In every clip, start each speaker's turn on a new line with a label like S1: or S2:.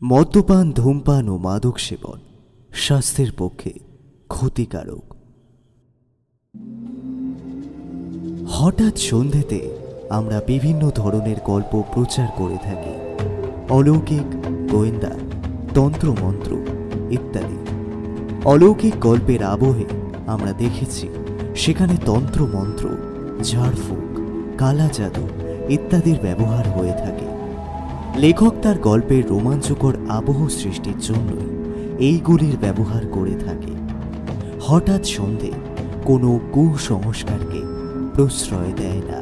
S1: মদ্যপান, ধূমপান ও মাদক সেবন স্বাস্থ্যের পক্ষে ক্ষতিকারক। হঠাৎ সন্ধ্যেতে আমরা বিভিন্ন ধরনের গল্প প্রচার করে থাকি, অলৌকিক, গোয়েন্দা, তন্ত্রমন্ত্র ইত্যাদি। অলৌকিক গল্পের আবহে আমরা দেখেছি সেখানে তন্ত্রমন্ত্র, ঝাড়ফুঁক, কালা জাদু ইত্যাদির ব্যবহার হয়ে থাকে। লেখক তার গল্পের রোমাঞ্চকর আবহ সৃষ্টির জন্যই এইগুলির ব্যবহার করে থাকে। হঠাৎ সন্ধে কোনো কুসংস্কারকে প্রশ্রয় দেয় না।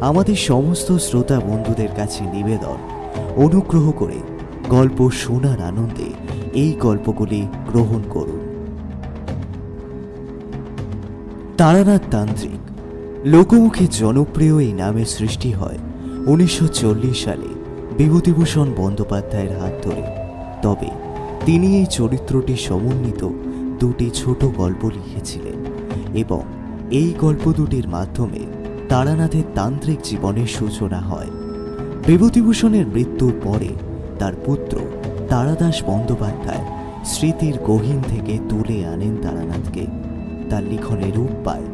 S1: আমাদের সমস্ত শ্রোতা বন্ধুদের কাছে নিবেদন, অনুগ্রহ করে গল্প শোনার আনন্দে এই গল্পগুলি গ্রহণ করুন। তারানাথ তান্ত্রিক লোকমুখে জনপ্রিয় এই নামের সৃষ্টি হয় 1940 সালে বিভূতিভূষণ বন্দ্যোপাধ্যায়ের হাত ধরে। তবে তিনি এই চরিত্রটি সমন্বিত দুটি ছোট গল্প লিখেছিলেন এবং এই গল্প দুটির মাধ্যমে তারানাথের তান্ত্রিক জীবনের সূচনা হয়। বিভূতিভূষণের মৃত্যুর পরে তার পুত্র তারাদাস বন্দ্যোপাধ্যায় স্মৃতির গহীন থেকে তুলে আনেন তারানাথকে। তার লিখনে রূপ পায়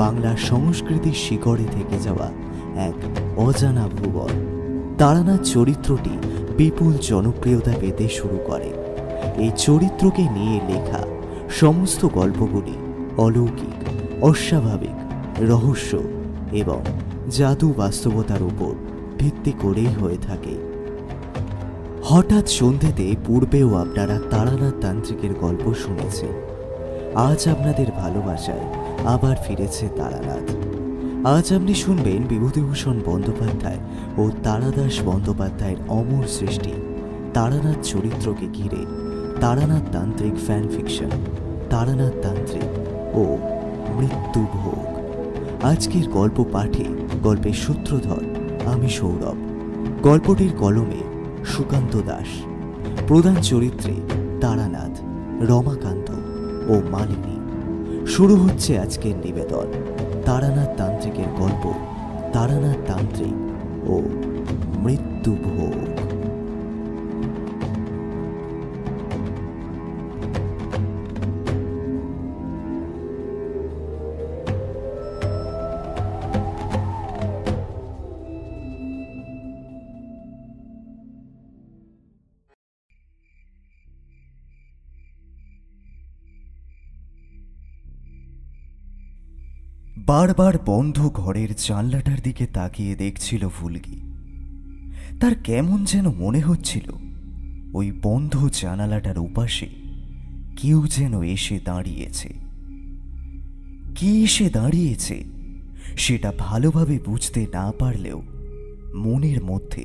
S1: বাংলার সংস্কৃতির শিকড়ে থেকে যাওয়া এক অজানা ভুবন। তারানাথ চরিত্রটি বিপুল জনপ্রিয়তা পেতে শুরু করে। এই চরিত্রকে নিয়ে লেখা সমস্ত গল্পগুলি অলৌকিক, অস্বাভাবিক, রহস্য এবং জাদু বাস্তবতার উপর ভিত্তি করেই হয়ে থাকে। হঠাৎ সন্ধ্যেতে পূর্বেও আপনারা তারানাথ তান্ত্রিকের গল্প শুনেছেন। আজ আপনাদের ভালোবাসায় আবার ফিরেছে তারানাথ। আজ আপনি শুনবেন বিভূতিভূষণ বন্দ্যোপাধ্যায় ও তারাদাস বন্দ্যোপাধ্যায়ের অমর সৃষ্টি তারানাথ চরিত্রকে ঘিরে তারানাথ তান্ত্রিক ফ্যান ফিকশন, তারানাথ তান্ত্রিক ও মৃত্যুভোগ। আজকের গল্প পাঠে গল্পের সূত্রধর আমি সৌরভ। গল্পটির কলমে সুকান্ত দাস। প্রধান চরিত্রে তারানাথ, রমাকান্ত ও মালিনী। শুরু হচ্ছে আজকের নিবেদন, তারানাথ তান্ত্রিকের গল্প তারানাথ তান্ত্রিক ও মৃত্যুভোগ। বারবার বন্ধ ঘরের জানলাটার দিকে তাকিয়ে দেখছিল ফুলকি। তার কেমন যেন মনে হচ্ছিল ওই বন্ধ জানালাটার উপাসে কেউ যেন এসে দাঁড়িয়েছে। কি এসে দাঁড়িয়েছে সেটা ভালোভাবে বুঝতে না পারলেও মনের মধ্যে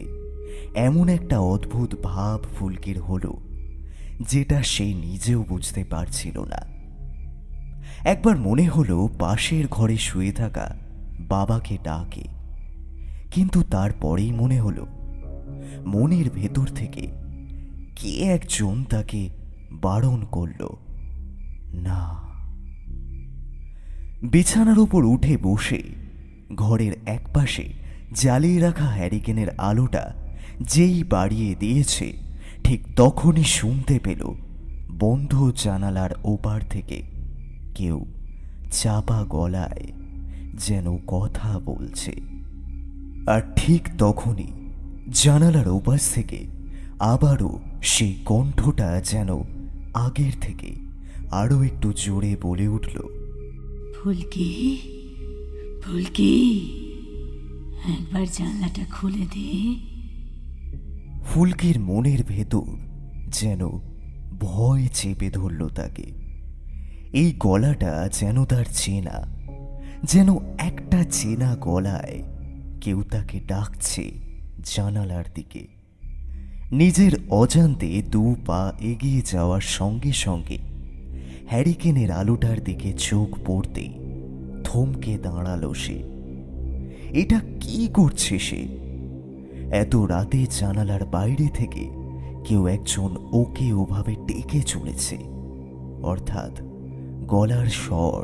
S1: এমন একটা অদ্ভুত ভাব ফুলকির হলো যেটা সে নিজেও বুঝতে পারছিল না। একবার মনে হলো পাশের ঘরে শুয়ে থাকা বাবাকে ডাকে, কিন্তু তারপরেই মনে হলো মনের ভেতর থেকে কে একজন তাকে বারণ করল না। বিছানার উপর উঠে বসে ঘরের একপাশে জ্বালিয়ে রাখা হ্যারিকেনের আলোটা যেই বাড়িয়ে দিয়েছে ঠিক তখনই শুনতে পেল বন্ধ জানালার ওপার থেকে কেউ চাপা গলায় যেন কথা বলছে। আর ঠিক তখনই জানালার ওপাশ থেকে আবারও সেই কণ্ঠটা যেন আগের থেকে আরো একটু জোরে বলে উঠল,
S2: ফুলকি, ফুলকি, একবার জানলাটা খুলে দে।
S1: ফুলকির মনের ভেতর যেন ভয় চেপে ধরল তাকে। এই গলাটা যেন তার চেনা, যেন একটা চেনা গলায় কেউ তাকে ডাকছে জানালার দিকে। নিজের অজান্তে 2 পা এগিয়ে যাওয়ার সঙ্গে সঙ্গে হ্যারিকেনের আলোটার দিকে চোখ পড়তেই থমকে দাঁড়ালো সে। এটা কি করছে সে? এত রাতে জানালার বাইরে থেকে কেউ একজন ওকে ওভাবে ডেকে চলেছে, অর্থাৎ গলার স্বর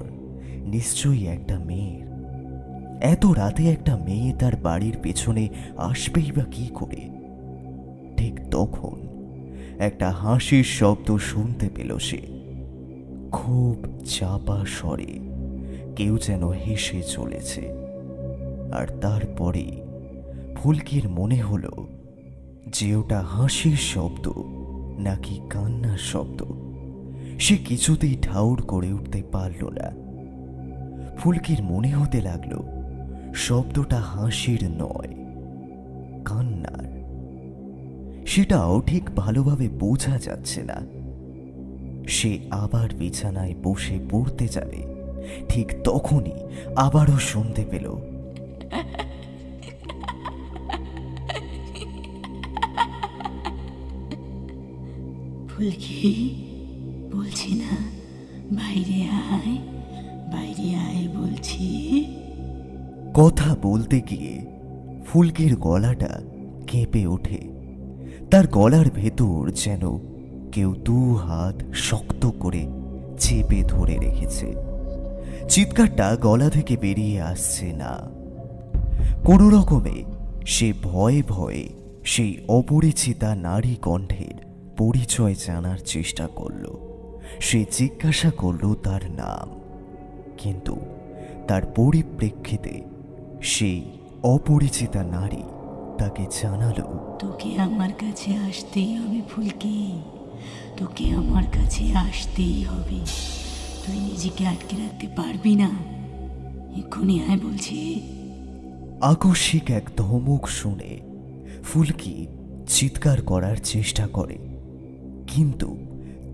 S1: নিশ্চয়ই একটা মেয়ের। এত রাতে একটা মেয়ে তার বাড়ির পেছনে আসবেই বা কি করে? ঠিক তখন একটা হাসির শব্দ শুনতে পেল সে। খুব চাপা স্বরে কেউ যেন হেসে চলেছে। আর তারপরে ফুলকির মনে হলো যে ওটা হাসির শব্দ নাকি কান্নার শব্দ। সে কিছুতেই ঠাউর করে উঠতে পারল না। ফুলকির মনে হতে লাগলো শব্দটা হাসির নয়, কান্নার। সেটাও ঠিক ভালোভাবে বোঝা যাচ্ছে না। সে আবার বিছানায় বসে পড়তে যাবে, ঠিক তখনই আবারও শুনতে পেল
S2: ফুলকি, বলছি না বাইরে আয়, বাইরে আয় বলছি।
S1: কথা বলতে গিয়ে ফুলকির গলাটা কেঁপে ওঠে। তার গলার ভেতর যেন কেউ দু হাত শক্ত করে চেপে ধরে রেখেছে। চিৎকারটা গলা থেকে বেরিয়ে আসছে না। কোনো রকমে সে ভয়ে ভয়ে সেই অপরিচিতা নারী কণ্ঠের পরিচয় জানার চেষ্টা করল। সে জিজ্ঞাসা করল তার নাম, কিন্তু তার পরিপ্রেক্ষিতে সেই অপরিচিতা নারী তাকে জানালো,
S2: তোকে আমার কাছে আসতেই হবে ফুলকি, তোকে আমার কাছে আসতেই হবে। তুই নিজেকে আটকে রাখতে পারবি না, এক্ষুনি আয় বলছি।
S1: আকস্মিক এক ধমক শুনে ফুলকি চিৎকার করার চেষ্টা করে, কিন্তু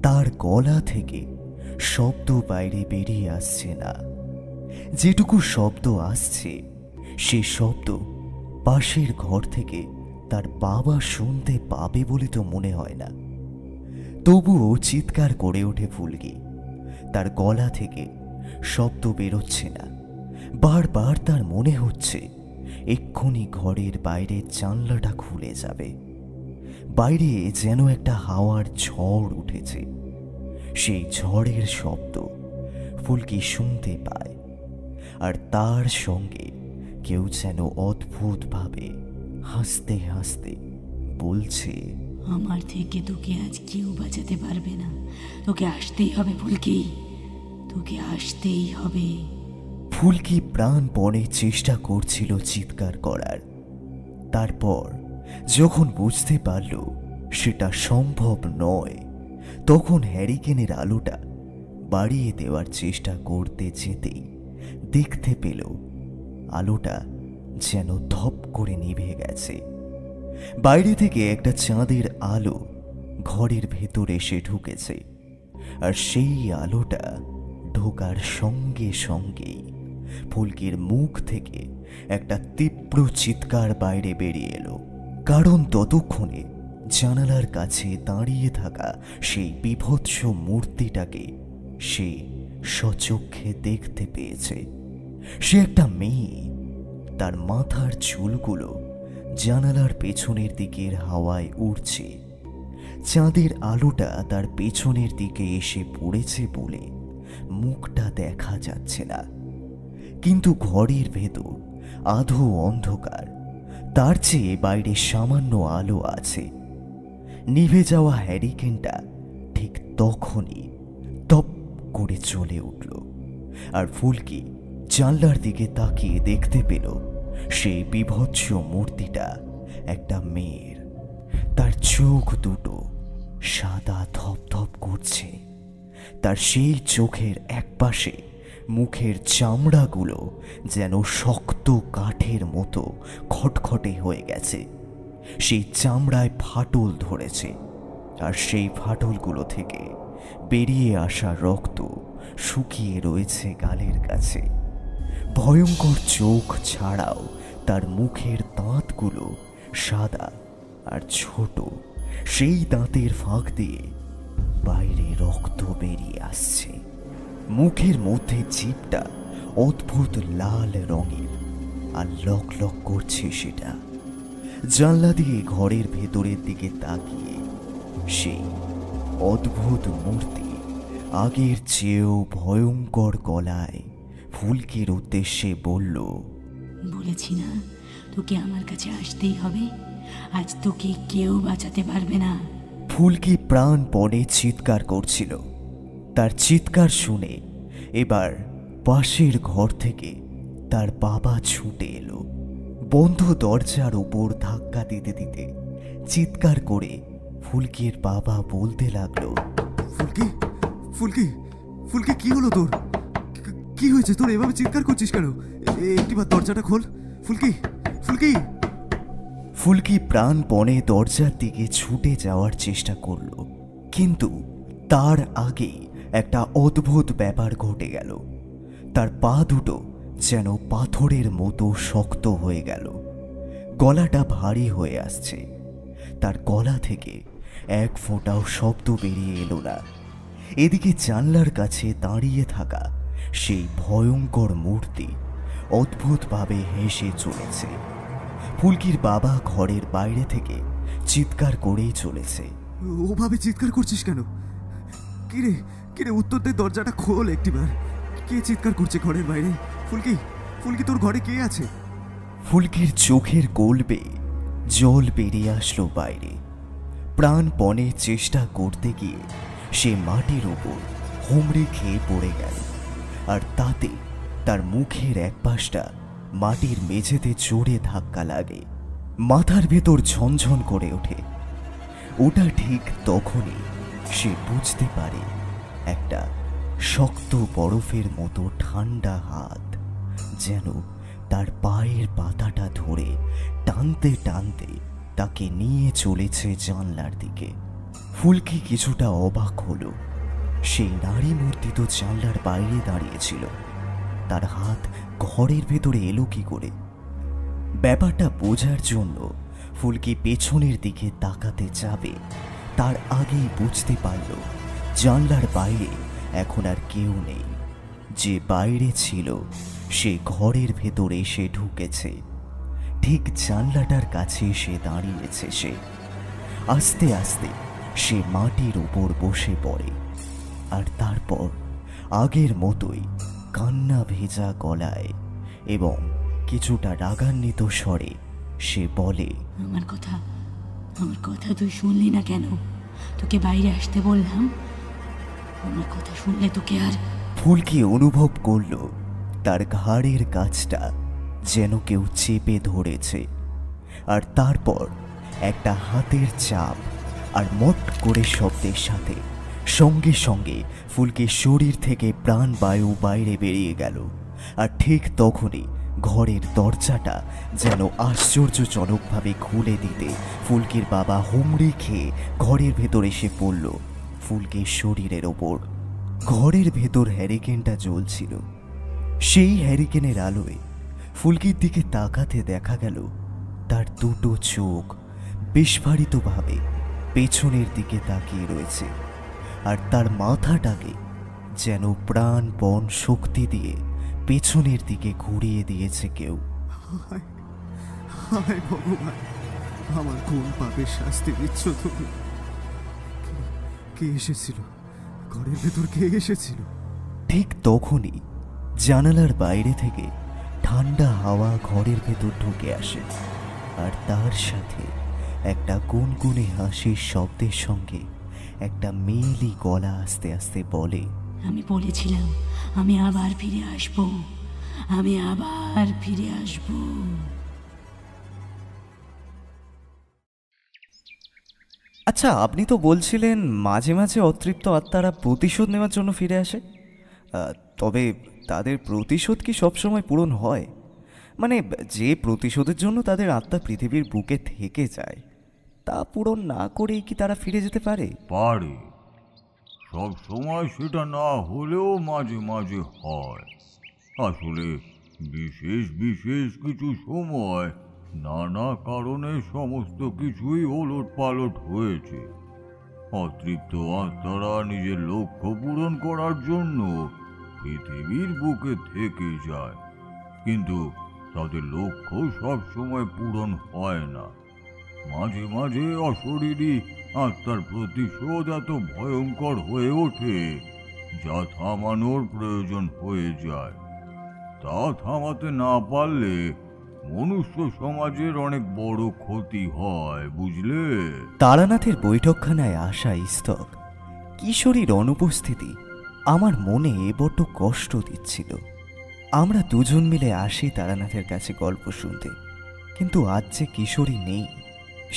S1: তার গলা থেকে শব্দ বাইরে বেরিয়ে আসছে না। যেটুকু শব্দ আসছে সে শব্দ পাশের ঘর থেকে তার বাবা শুনতে পাবে বলে তো মনে হয় না। তবুও চিৎকার করে ওঠে ফুলকি। তার গলা থেকে শব্দ বেরোচ্ছে না। বারবার তার মনে হচ্ছে এক্ষুনি ঘরের বাইরের জানলাটা খুলে যাবে। বাইরে যেন একটা হাওয়ার ঝড় উঠেছে। সেই ঝড়ের শব্দ ফুলকি শুনতে পায়, আর তার সঙ্গে কেউ যেন অদ্ভুতভাবে হাসতে হাসতে বলছে,
S2: আমার থেকে তোকে আজ কেউ বাঁচাতে পারবে না, তোকে আসতেই হবে ফুলকি, তোকে আসতেই হবে।
S1: ফুলকি প্রাণপণে চেষ্টা করছিল চিৎকার করার। তারপর যখন বুঝতে পারল সেটা সম্ভব নয়, তখন হ্যারিকেনের আলোটা বাড়িয়ে দেওয়ার চেষ্টা করতে যেতেই দেখতে পেল আলোটা যেন ধপ করে নিভে গেছে। বাইরে থেকে একটা চাঁদের আলো ঘরের ভেতরে এসে ঢুকেছে, আর সেই আলোটা ঢোকার সঙ্গে সঙ্গেই ফুলকির মুখ থেকে একটা তীব্র চিৎকার বাইরে বেরিয়ে এলো। কারণ ততক্ষণে জানালার কাছে দাঁড়িয়ে থাকা সেই বীভৎস মূর্তিটাকে সে সচক্ষে দেখতে পেয়েছে। সে একটা মেয়ে। তার মাথার চুলগুলো জানালার পেছনের দিকের হাওয়ায় উড়ছে। চাঁদের আলোটা তার পেছনের দিকে এসে পড়েছে বলে মুখটা দেখা যাচ্ছে না, কিন্তু ঘরের ভেতর আধো অন্ধকার। তার চেয়ে বাইরে সামান্য আলো আছে। নিভে যাওয়া হ্যারিকেনটা ঠিক তখনই টপ করে চলে উঠল, আর ফুলকি জানলার দিকে তাকিয়ে দেখতে পেল সেই বীভৎস মূর্তিটা একটা মেয়ের। তার চোখ দুটো সাদা ধপধপ করছে। তার সেই চোখের একপাশে মুখের চামড়াগুলো যেন শক্ত কাঠের মতো খটখটে হয়ে গেছে। সেই চামড়ায় ফাটল ধরেছে, আর সেই ফাটলগুলো থেকে বেরিয়ে আসা রক্ত শুকিয়ে রয়েছে গালের কাছে। ভয়ঙ্কর চোখ ছাড়াও তার মুখের দাঁতগুলো সাদা আর ছোট। সেই দাঁতের ফাঁক দিয়ে বাইরে রক্ত বেরিয়ে আসছে। মুখের মধ্যে জিভটা অদ্ভুত লাল রঙের, আর লক লক করছে সেটা। জানলা দিয়ে ঘরের ভেতরের দিকে তাকিয়ে সেই অদ্ভুত মূর্তি আগের চেয়েও ভয়ঙ্কর গলায় ফুলকির উদ্দেশ্যে বলল,
S2: বলেছি না তোকে আমার কাছে আসতেই হবে, আজ তোকে কেউ বাঁচাতে পারবে না।
S1: ফুলকি প্রাণপণে চিৎকার করছিল। তার চিৎকার শুনে এবার পাশের ঘর থেকে তার বাবা ছুটে এলো। বন্ধ দরজার উপর ধাক্কা দিতে দিতে চিৎকার করে ফুলকির বাবা বলতে লাগলো,
S3: ফুলকি, ফুলকি, ফুলকি, কি হলো তোর? কি হয়েছে তোর? এভাবে চিৎকার করছিস কেন? একটিবার দরজাটা খোল ফুলকি, ফুলকি।
S1: ফুলকি প্রাণপণে দরজার দিকে ছুটে যাওয়ার চেষ্টা করল, কিন্তু তার আগেই একটা অদ্ভুত ব্যাপার ঘটে গেল। তার পা দুটো যেন পাথরের মতো শক্ত হয়ে গেল। গলাটা ভারী হয়ে আসছে। তার গলা থেকে এক ফোঁটাও শব্দ বেরিয়ে এলো না। এদিকে জানলার কাছে দাঁড়িয়ে থাকা সেই ভয়ঙ্কর মূর্তি অদ্ভুতভাবে হেসে চলেছে। ফুলকির বাবা ঘরের বাইরে থেকে চিৎকার করেই চলেছে,
S3: ওভাবে চিৎকার করছিস কেন? কিরে কিরে, উত্তর দে, দরজাটা খোল একটিবার। কে চিৎকার করছে ঘরের বাইরে? ফুলকি, ফুলকি, তোর ঘরে কে আছে?
S1: ফুলকির চোখের কোল বেয়ে জল বেরিয়ে আসলো বাইরে। প্রাণপণে চেষ্টা করতে গিয়ে সে মাটির ওপর হুমড়ি খেয়ে পড়ে গেল, আর তাতে তার মুখের এক পাশটা মাটির মেঝেতে জোরে ধাক্কা লাগে। মাথার ভেতর ঝনঝন করে ওঠে। ওটা ঠিক তখনই সে বুঝতে পারে একটা শক্ত বরফের মতো ঠান্ডা হাত যেন তার পায়ের পাতাটা ধরে টানতে টানতে তাকে নিয়ে চলেছে জানলার দিকে। ফুলকি কিছুটা অবাক হলো। সেই নারী মূর্তি তো জানলার বাইরে দাঁড়িয়েছিল, তার হাত ঘরের ভেতরে এলো কি করে? ব্যাপারটা বোঝার জন্য ফুলকি পেছনের দিকে তাকাতে যাবে, তার আগেই বুঝতে পারল জানলার বাইরে এখন আর কেউ নেই। যে বাইরে ছিল সে ঘরের ভেতরে এসে ঢুকেছে। ঠিক জানলাটার কাছে এসে দাঁড়িয়েছে সে। আস্তে আস্তে সে মাটির উপর বসে পড়ে, আর তারপর আগের মতোই কান্না ভেজা গলায় এবং কিছুটা রাগান্বিত স্বরে সে বলে,
S2: আমার কথা তুই শুনলি না কেন? তোকে বাইরে আসতে বললাম, আমার কথা শুনলে তোকে আর।
S1: ফুলকি অনুভব করল তার ঘাড়ের কাছটা যেন কেউ চেপে ধরেছে, আর তারপর একটা হাতের চাপ আর মট করে শব্দের সাথে সঙ্গে সঙ্গে ফুলকির শরীর থেকে প্রাণবায়ু বাইরে বেরিয়ে গেল। আর ঠিক তখনই ঘরের দরজাটা যেন আশ্চর্যজনকভাবে খুলে দিতে ফুলকির বাবা হুমড়ি খেয়ে ঘরের ভেতর এসে পড়ল ফুলকির শরীরের ওপর। ঘরের ভেতর হ্যারিকেনটা জ্বলছিল। সেই হ্যারিকেনের আলোয় ফুলকির দিকে তাকাতে দেখা গেল তার দুটো চোখ বিস্ফারিতভাবে পেছনের দিকে তাকিয়ে রয়েছে, আর তার মাথাটাকে যেন প্রাণপণ শক্তি দিয়ে পেছনের দিকে ঘুরিয়ে দিয়েছে কেউ।
S3: হায় হায় ভগবান, আমার কোন পাপের শাস্তি দিচ্ছ তুমি? কে এসেছিল ঘরের ভেতর? কে এসেছিল?
S1: ঠিক তখনই জানালার বাইরে থেকে ঠান্ডা হাওয়া ঘরের ভেতর ঢুকে আসে, আর তার সাথে একটা গুনগুনে হাসির শব্দের সঙ্গে একটা মেয়েলি গলা আস্তে আস্তে বলে,
S2: আমি বলেছিলাম আমি আবার ফিরে আসবো, আমি আবার ফিরে আসবো।
S1: আচ্ছা, আপনি তো বলছিলেন মাঝে মাঝে অতৃপ্ত আত্মারা প্রতিশোধ নেওয়ার জন্য ফিরে আসে। তবে তাদের প্রতিশোধ কি সবসময় পূরণ হয়? মানে যে প্রতিশোধের জন্য তাদের আত্মা পৃথিবীর বুকে থেকে যায়, তা পূরণ না করেই কি তারা ফিরে যেতে পারে?
S4: পারে, সব সময় সেটা না হলেও মাঝে মাঝে হয়। আসলে বিশেষ বিশেষ কিছু সময় নানা কারণে সমস্ত কিছুই ওলট পালট হয়েছে। অতৃপ্ত আত্মারা নিজের লক্ষ্য পূরণ করার জন্য পৃথিবীর বুকে থেকে যায়, কিন্তু তাদের লক্ষ্য সবসময় পূরণ হয় না। মাঝে মাঝে অশরীরী আত্মার প্রতিশোধ এত ভয়ঙ্কর হয়ে ওঠে যা থামানোর প্রয়োজন হয়ে যায়। তা থামাতে না পারলে মনুষ্য সমাজের অনেক বড় ক্ষতি হয়, বুঝলে?
S1: তারানাথের বৈঠকখানায় আসা স্তক কিশোরীর অনুপস্থিতি আমার মনে বড্ড কষ্ট দিচ্ছিল। আমরা দুজন মিলে আসি তারানাথের কাছে গল্প শুনতে, কিন্তু আজ যে কিশোরী নেই,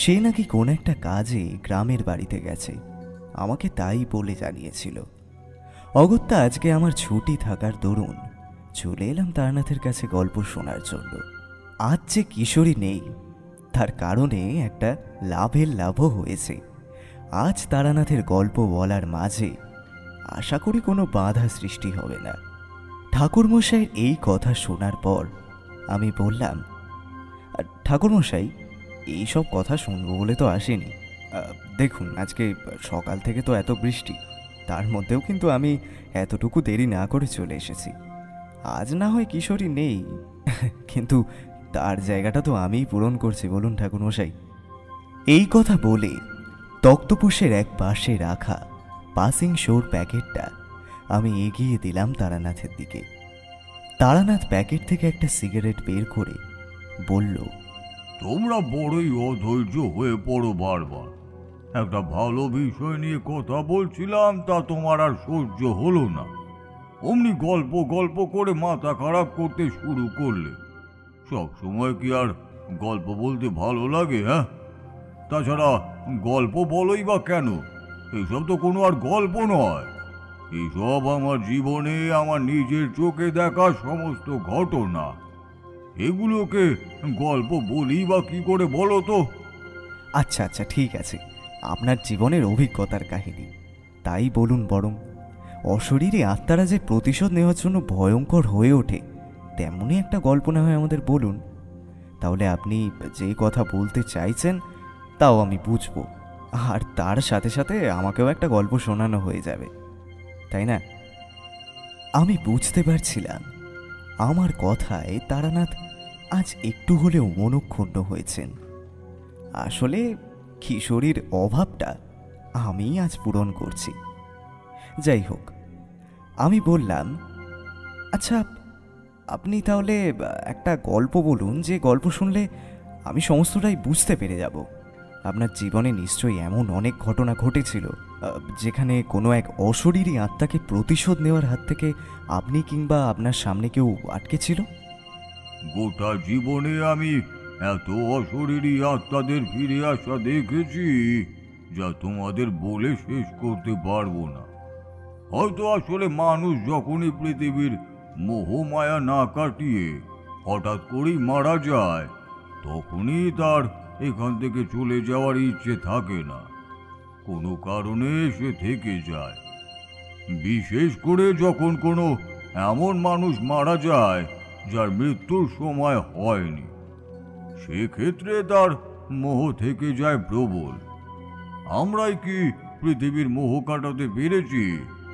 S1: সে নাকি কোন একটা কাজে গ্রামের বাড়িতে গেছে, আমাকে তাই বলে জানিয়েছিল। অগত্যা আজকে আমার ছুটি থাকার দরুন চলে এলাম তারানাথের কাছে গল্প শোনার জন্য। আজ যে কিশোরী নেই তার কারণে একটা লাভের লাভও হয়েছে। আজ তারানাথের গল্প বলার মাঝে আশা করি কোনো বাধা সৃষ্টি হবে না। ঠাকুরমশাইয়ের এই কথা শোনার পর আমি বললাম, ঠাকুরমশাই, এইসব কথা শুনবো বলে তো আসেনি। দেখুন, আজকে সকাল থেকে তো এত বৃষ্টি, তার মধ্যেও কিন্তু আমি এতটুকু দেরি না করে চলে এসেছি। আজ না হয় কিশোরী নেই, কিন্তু তার জায়গাটা তো আমিই পূরণ করছি, বলুন ঠাকুরমশাই। এই কথা বলে তক্তপোষের এক পাশে রাখা পাসিং শোর প্যাকেটটা আমি এগিয়ে দিলাম তারানাথের দিকে। তারানাথ প্যাকেট থেকে একটা সিগারেট বের করে বলল,
S4: তোমরা বড়ই অধৈর্য হয়ে পড়ো বারবার। একটা ভালো বিষয় নিয়ে কথা বলছিলাম, তা তোমার আর সহ্য হলো না। অমনি গল্প গল্প করে মাথা খারাপ করতে শুরু করলে। সব সময় কি আর গল্প বলতে ভালো লাগে? হ্যাঁ, তাছাড়া গল্প বলোই বা কেন? এইসব তো কোনো আর গল্প নয়। এইসব আমার জীবনে আমার নিজের চোখে দেখা সমস্ত ঘটনা। এগুলোকে গল্প বলি বা কি করে বলো তো?
S1: আচ্ছা আচ্ছা, ঠিক আছে, আপনার জীবনের অভিজ্ঞতার কাহিনী তাই বলুন বরং। অশরীরী আত্মারা যে প্রতিশোধ নেওয়ার জন্য ভয়ঙ্কর হয়ে ওঠে, তেমনই একটা গল্প না হয় আমাদের বলুন। তাহলে আপনি যে কথা বলতে চাইছেন তাও আমি বুঝবো, আর তার সাথে সাথে আমাকেও একটা গল্প শোনানো হয়ে যাবে, তাই না? আমি বুঝতে পারছিলাম আমার কথায় তারানাথ আজ একটু হলেও মনক্ষুণ্ণ হয়েছেন। আসলে কিশোরীর অভাবটা আমি আজ পূরণ করছি। যাই হোক, আমি বললাম, আচ্ছা, আপনি তাহলে একটা গল্প বলুন, যে গল্প শুনলে আমি সমস্তটাই বুঝতে পেরে যাব। আপনার জীবনে নিশ্চয়ই এমন অনেক ঘটনা ঘটেছিল যেখানে কোনো এক অশরীরী আত্মাকে প্রতিশোধ নেওয়ার হাত থেকে আপনি কিংবা আপনার সামনে কেউ আটকে ছিল।
S4: গোটা জীবনে আমি এত অশরীরী আত্মাদের ফিরে আসা দেখেছি যা তোমাদের বলে শেষ করতে পারবো না। হয়তো আসলে মানুষ যখনই পৃথিবীর মোহমায়া না কাটিয়ে হঠাৎ করেই মারা যায়, তখনই তার এখান থেকে চলে যাওয়ার ইচ্ছে থাকে না, কোনো কারণে সে থেকে যায়। বিশেষ করে যখন কোনো এমন মানুষ মারা যায় যার মৃত্যুর সময় হয়নি, সেক্ষেত্রে তার মোহ থেকে যায় প্রবল। আমরাই কি পৃথিবীর মোহ কাটাতে পেরেছি?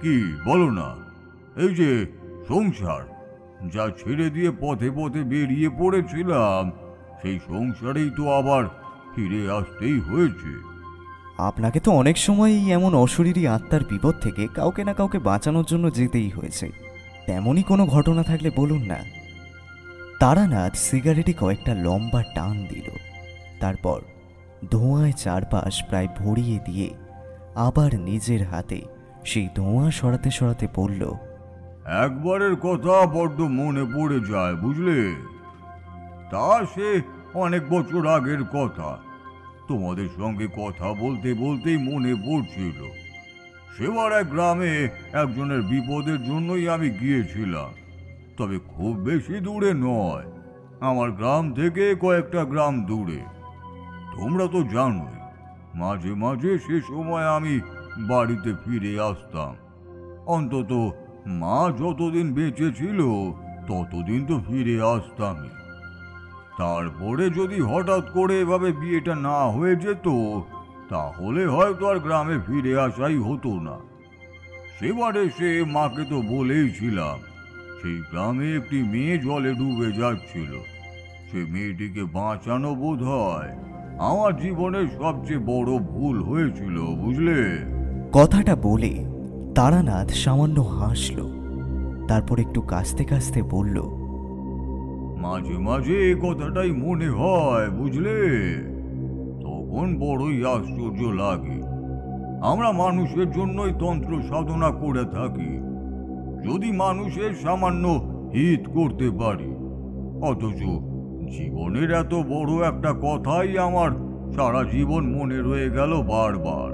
S4: কি বলো না? এই যে সংসার, যা ছেড়ে দিয়ে পথে পথে বেরিয়ে পড়েছিলাম, সেই সংসারেই তো আবার ফিরে আসতেই হয়েছে।
S1: আপনাকে তো অনেক সময়ই এমন অশরীরী আত্মার বিপদ থেকে কাউকে না কাউকে বাঁচানোর জন্য যেতেই হয়েছে। তেমনই কোনো ঘটনা থাকলে বলুন না। তারানাথ সিগারেটে কয়েকটা লম্বা টান দিল, তারপর ধোঁয়ায় চারপাশ প্রায় ভরিয়ে দিয়ে আবার নিজের হাতে সেই ধোঁয়া সরাতে সরাতে বলল,
S4: একবারের কথা বড্ড মনে পড়ে যায়, বুঝলে? তা সে অনেক বছর আগের কথা। তোমাদের সঙ্গে কথা বলতে বলতেই মনে পড়ছিল, সেবার এক গ্রামে একজনের বিপদের জন্যই আমি গিয়েছিলাম। তবে খুব বেশি দূরে নয়, আমার গ্রাম থেকে কয়েকটা গ্রাম দূরে। তোমরা তো জানোই, মাঝে মাঝে সে সময় আমি বাড়িতে ফিরে আসতাম। অন্তত মা যতদিন বেঁচে ছিল ততদিন তো ফিরে আসতামই। তারপরে যদি হঠাৎ করে এভাবে বিয়েটা না হয়ে যেত, তাহলে হয়তো আর গ্রামে ফিরে আসাই হতো না। সেবারে সে মাকে তো বলেইছিলাম সেই গ্রামে একটি মেয়ে জলে ডুবে যাচ্ছিল। সে মেয়েটিকে বাঁচানো বোধ হয় আমার জীবনের সবচেয়ে বড় ভুল হয়েছিল, বুঝলে?
S1: কথাটা বলে তারানাথ সামান্য হাসল, তারপর একটু কাঁচতে কাঁচতে বলল,
S4: মাঝে মাঝে এই কথাটাই মনে হয়, বুঝলে? তখন বড়ই আশ্চর্য লাগে। আমরা মানুষের জন্যই তন্ত্র সাধনা করে থাকি, যদি মানুষের সামান্য হিত করতে পারি। অথচ জীবনের এত বড় একটা কথাই আমার সারা জীবন মনে রয়ে গেল বারবার।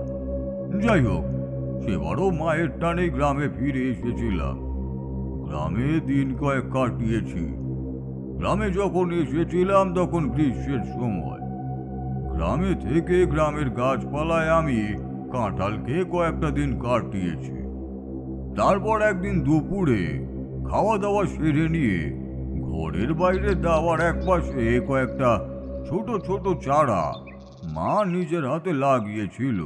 S4: যাই হোক, সেবারও মায়ের টানে গ্রামে ফিরে এসেছিলাম। গ্রামে দিন কয়েক কাটিয়েছি। গ্রামে যখন এসেছিলাম তখন গ্রীষ্মের সময়। গ্রামে থেকে গ্রামের গাছপালায় আমি কাঁঠাল খেয়ে কয়েকটা দিন কাটিয়েছি। তারপর একদিন দুপুরে খাওয়া দাওয়া সেরে নিয়ে ঘরের বাইরে দাওয়ার এক পাশে কয়েকটা ছোট ছোট চারা মা নিজের হাতে লাগিয়েছিল,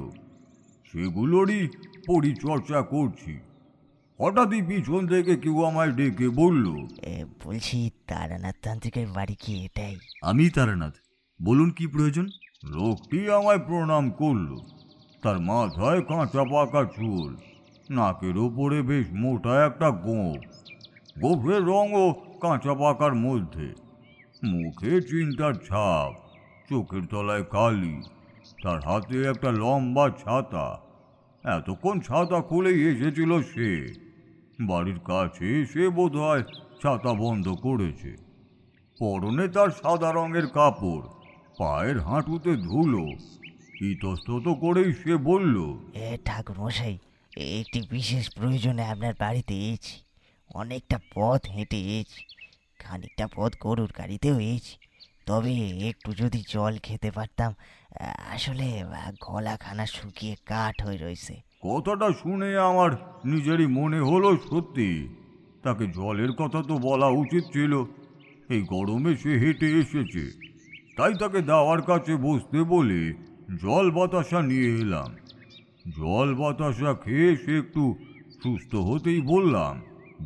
S4: সেগুলোরই পরিচর্যা করছি। হঠাৎই পিছন থেকে কেউ আমায় ডেকে বলল,
S2: বলছি তারানাথ তান্ত্রিকের বাড়ি কি এটাই?
S5: আমি তারানাথ, বলুন কি প্রয়োজন?
S4: লোকটি আমায় প্রণাম করল। তার মাথায় কাঁচা পাকা চুল, নাকের ওপরে বেশ মোটা একটা গোঁফ, গোঁফের রঙও কাঁচা পাকার মধ্যে, মুখে চিন্তার ছাপ, চোখের তলায় কালি, তার হাতে একটা লম্বা ছাতা। এতক্ষণ ছাতা খুলেই এসেছিল সে। বাড়ির কাছে সে বোধহয় ছাতা বন্ধ করেছে। পরনে তার সাদা রঙের কাপড়, পায়ের হাঁটুতে ধুলো। ইতস্তত করেই সে বলল,
S2: ঠাকুর মশাই, একটি বিশেষ প্রয়োজনে আপনার বাড়িতে এসেছি। অনেকটা পথ হেঁটে এসেছি, খানিকটা পথ গরুর গাড়িতেও এসেছি। তবে একটু যদি জল খেতে পারতাম, আসলে গলাখানা শুকিয়ে কাঠ হয়ে রয়েছে।
S4: কথাটা শুনে আমার নিজেরই মনে হলো সত্যি তাকে জলের কথা তো বলা উচিত ছিল। এই গরমে সে হেঁটে এসেছে, তাই তাকে দাওয়ার কাছে বসতে বলে জল বাতাসা নিয়ে এলাম। জল বাতাসা খেয়ে সে একটু সুস্থ হতেই বললাম,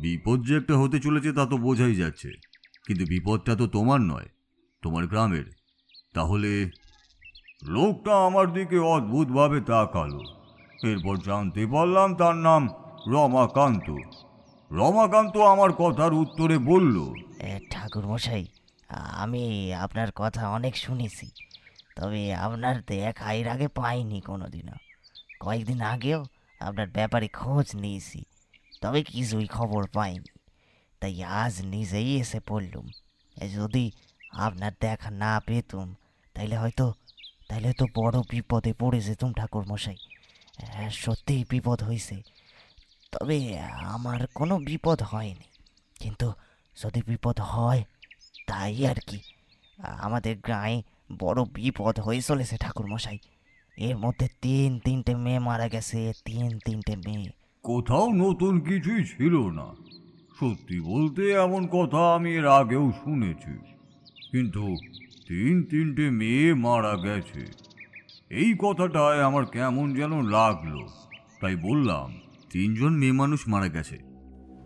S5: বিপদ যে একটা হতে চলেছে তা তো বোঝাই যাচ্ছে, কিন্তু বিপদটা তো তোমার নয়, তোমার গ্রামের। তাহলে?
S4: লোকটা আমার দিকে অদ্ভুতভাবে তাকালো। এরপর জানতে পারলাম তার নাম রমাকান্ত। রমাকান্ত আমার কথার উত্তরে বলল,
S2: ঠাকুর মশাই, আমি আপনার কথা অনেক শুনেছি, তবে আপনার দেখা এর আগে পাইনি কোনোদিনও। কয়েকদিন আগেও আপনার ব্যাপারে খোঁজ নিয়েছি, তবে কিছুই খবর পাইনি। তাই আজ নিজেই এসে পড়লুম। যদি আপনার দেখা না পেতুম তাইলে হয়তো বড় বিপদে পড়ে যেতুম ঠাকুর মশাই। সত্যিই বিপদ হয়েছে, তবে আমার কোনো বিপদ হয়নি, কিন্তু যদি বিপদ হয় তাই আর কি। আমাদের গ্রামে বড় বিপদ হয়ে চলেছে ঠাকুর মশাই। এর মধ্যে তিনটে মেয়ে মারা গেছে, তিনটে মেয়ে।
S4: কোথাও নতুন কিছুই ছিল না। সত্যি বলতে এমন কথা আমি এর আগেও শুনেছি, কিন্তু তিনটে মেয়ে মারা গেছে এই কথাটায় আমার কেমন যেন লাগলো। তাই বললাম,
S5: 3 জন মেয়ে মানুষ মারা গেছে,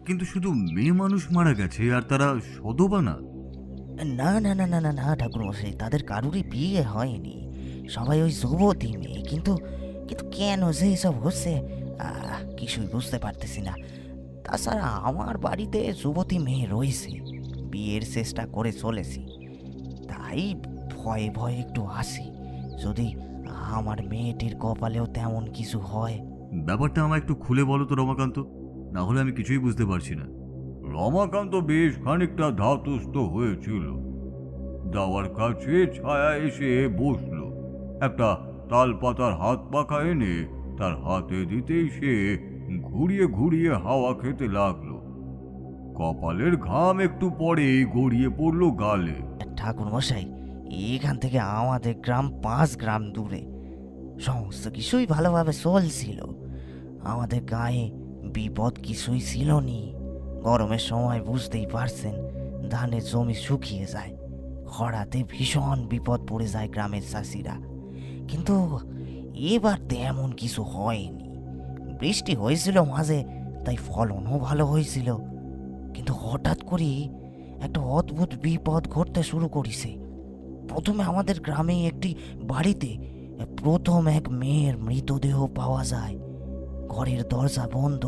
S5: কিন্তু শুধু মেয়ে মানুষ মারা গেছে আর তারা সধবা না?
S2: না না না না না না ঠাকুর মশাই, তাদের কারুরই বিয়ে হয়নি, সবাই ওই যুবতী মেয়ে। কিন্তু কিন্তু কেন যে এসব হচ্ছে কিছুই বুঝতে পারতেছি না। তাছাড়া আমার বাড়িতে যুবতী মেয়ে রয়েছে, বিয়ের চেষ্টা করে চলেছি, তাই ভয়ে ভয়ে একটু আসি, যদি আমার মেয়েটির কপালেও তেমন কিছু হয়।
S5: ব্যাপারটা আমায় একটু খুলে বলো তো রমাকান্ত, না হলে আমি কিছুই বুঝতে পারছি না।
S4: রমাকান্ত বেশ খানিকটা ধাতস্থ হয়েছিল। দাওয়ার কাছে ছায়া এসে বসলো। একটা তাল পাতার হাত পাখা এনে তার হাতে দিতেই সে ঘুরিয়ে ঘুরিয়ে হাওয়া খেতে লাগলো। কপালের ঘাম একটু পরেই গড়িয়ে পড়লো গালে।
S2: ঠাকুর মশাই, এখান থেকে আমাদের গ্রাম 5 গ্রাম দূরে। সমস্ত কিছুই ভালোভাবে চলছিল, আমাদের গায়ে বিপদ কিছুই ছিল নি। গরমের সময় বুঝতেই পারছেন, ধানের জমি শুকিয়ে যায়, খরাতে ভীষণ বিপদ পড়ে যায় গ্রামের চাষিরা। কিন্তু এবার তেমন কিছু হয়নি। বৃষ্টি হয়েছিল মাঝে, তাই ফলনও ভালো হয়েছিল। কিন্তু হঠাৎ করে একটা অদ্ভুত বিপদ ঘটতে শুরু করেছে। প্রথমে আমাদের গ্রামে একটি বাড়িতে প্রথম এক মেয়ের মৃতদেহ পাওয়া যায়। ঘরের দরজা বন্ধ,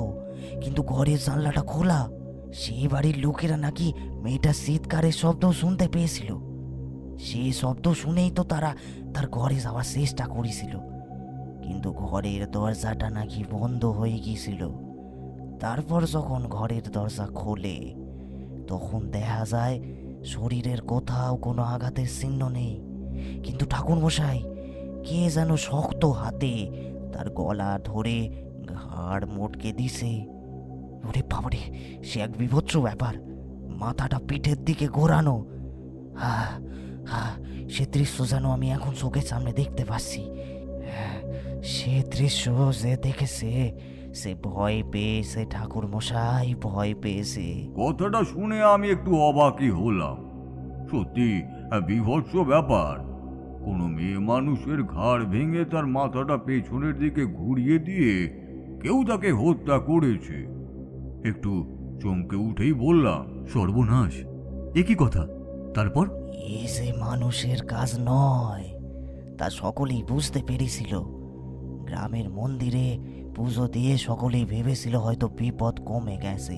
S2: কিন্তু ঘরের জানলাটা খোলা। সেই বাড়ির লোকেরা নাকি মেয়েটার চিৎকারের শব্দ শুনতে পেয়েছিল। সেই শব্দ শুনেই তো তারা তার ঘরে যাওয়ার চেষ্টা করেছিল, কিন্তু ঘরের দরজাটা নাকি বন্ধ হয়ে গিয়েছিল। তারপর যখন ঘরের দরজা খোলে, তখন দেখা যায় শরীরের কোথাও কোনো আঘাতের চিহ্ন নেই, কিন্তু ঠাকুরমশাই কে যেন শক্ত হাতে তার গলা ধরে ঘাড় মোটকে দিছে। ওরে বাবারে, সে এক বিভৎস ব্যাপার। মাথাটা পিঠের দিকে ঘোরানো। সে দৃশ্য যেন আমি এখন চোখের সামনে দেখতে পাচ্ছি। সে দৃশ্য যে দেখেছে সে ভয় পেয়েছে ঠাকুরমশাই, ভয় পেয়েছে।
S4: কথাটা শুনে আমি একটু অবাকই হলাম। সত্যি বিভৎস ব্যাপার। কোনো মেয়ে মানুষের ঘাড় ভেঙে তার মাথাটা পেছনের দিকে ঘুরিয়ে দিয়ে কেউ তাকে হত্যা করেছে। একটু চমকে উঠেই বললাম,
S5: সর্বনাশ, এ কি কথা? তারপর?
S2: এ যে মানুষের কাজ নয় তা সকলেই বুঝতে পেরেছিল। গ্রামের মন্দিরে পুজো দিয়ে সকলেই ভেবেছিল হয়তো বিপদ কমে গেছে,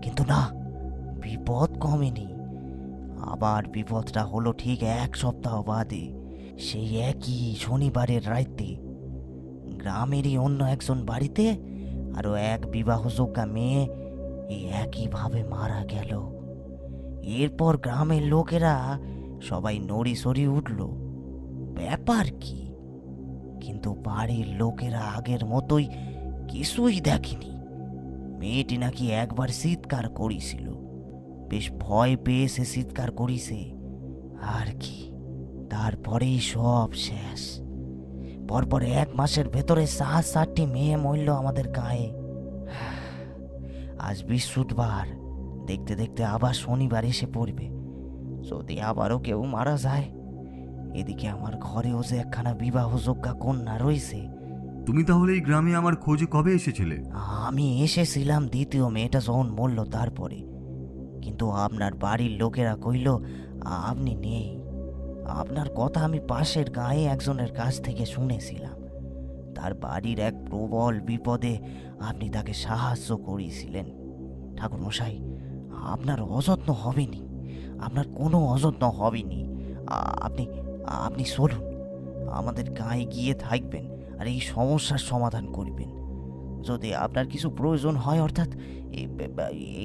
S2: কিন্তু না, বিপদ কমেনি। আবার বিপদটা হলো ঠিক এক সপ্তাহ বাদে। সেই একই শনিবারের রাতে গ্রামেরই অন্য একজন বাড়িতে আরো এক বিবাহযোগ্যা মেয়ে এই একইভাবে মারা গেল। এরপর গ্রামের লোকেরা সবাই নড়ি সরি উঠল, ব্যাপার কি? কিন্তু বাড়ির লোকেরা আগের মতোই কিছুই দেখেনি। মেয়েটি নাকি একবার চিৎকার করেছিল, বেশ ভয় পেয়ে সে চিৎকার করিছে, আর কি। তারপরেই সব শেষ। পরপর 1 মাসের ভেতরে 7-8টি মেয়ে মরল আমাদের গায়ে। আজ বৃহস্পতিবার, দেখতে দেখতে আবার শনিবার এসে পড়বে। যদি আবারও কেউ মারা যায়। এদিকে আমার ঘরেও যে একখানা বিবাহযোগ্যা কন্যা রয়েছে।
S5: তুমি তাহলে এই গ্রামে আমার খোঁজে কবে এসেছিলে?
S2: আমি এসেছিলাম দ্বিতীয় মেয়েটা যখন মরল তারপরে, কিন্তু আপনার বাড়ির লোকেরা কইল আপনি নেই। আপনার কথা আমি পাশের গায়ে একজনের কাছ থেকে শুনেছিলাম। তার বাড়ির এক প্রবল বিপদে আপনি তাকে সাহায্য করেছিলেন। ঠাকুরমশাই, আপনার অযত্ন হবেনি, আপনার কোনো অযত্ন হবেনি। আপনি আপনি চলুন, আমাদের গায়ে গিয়ে থাকবেন আর এই সমস্যার সমাধান করবেন। যদি আপনার কিছু প্রয়োজন হয়, অর্থাৎ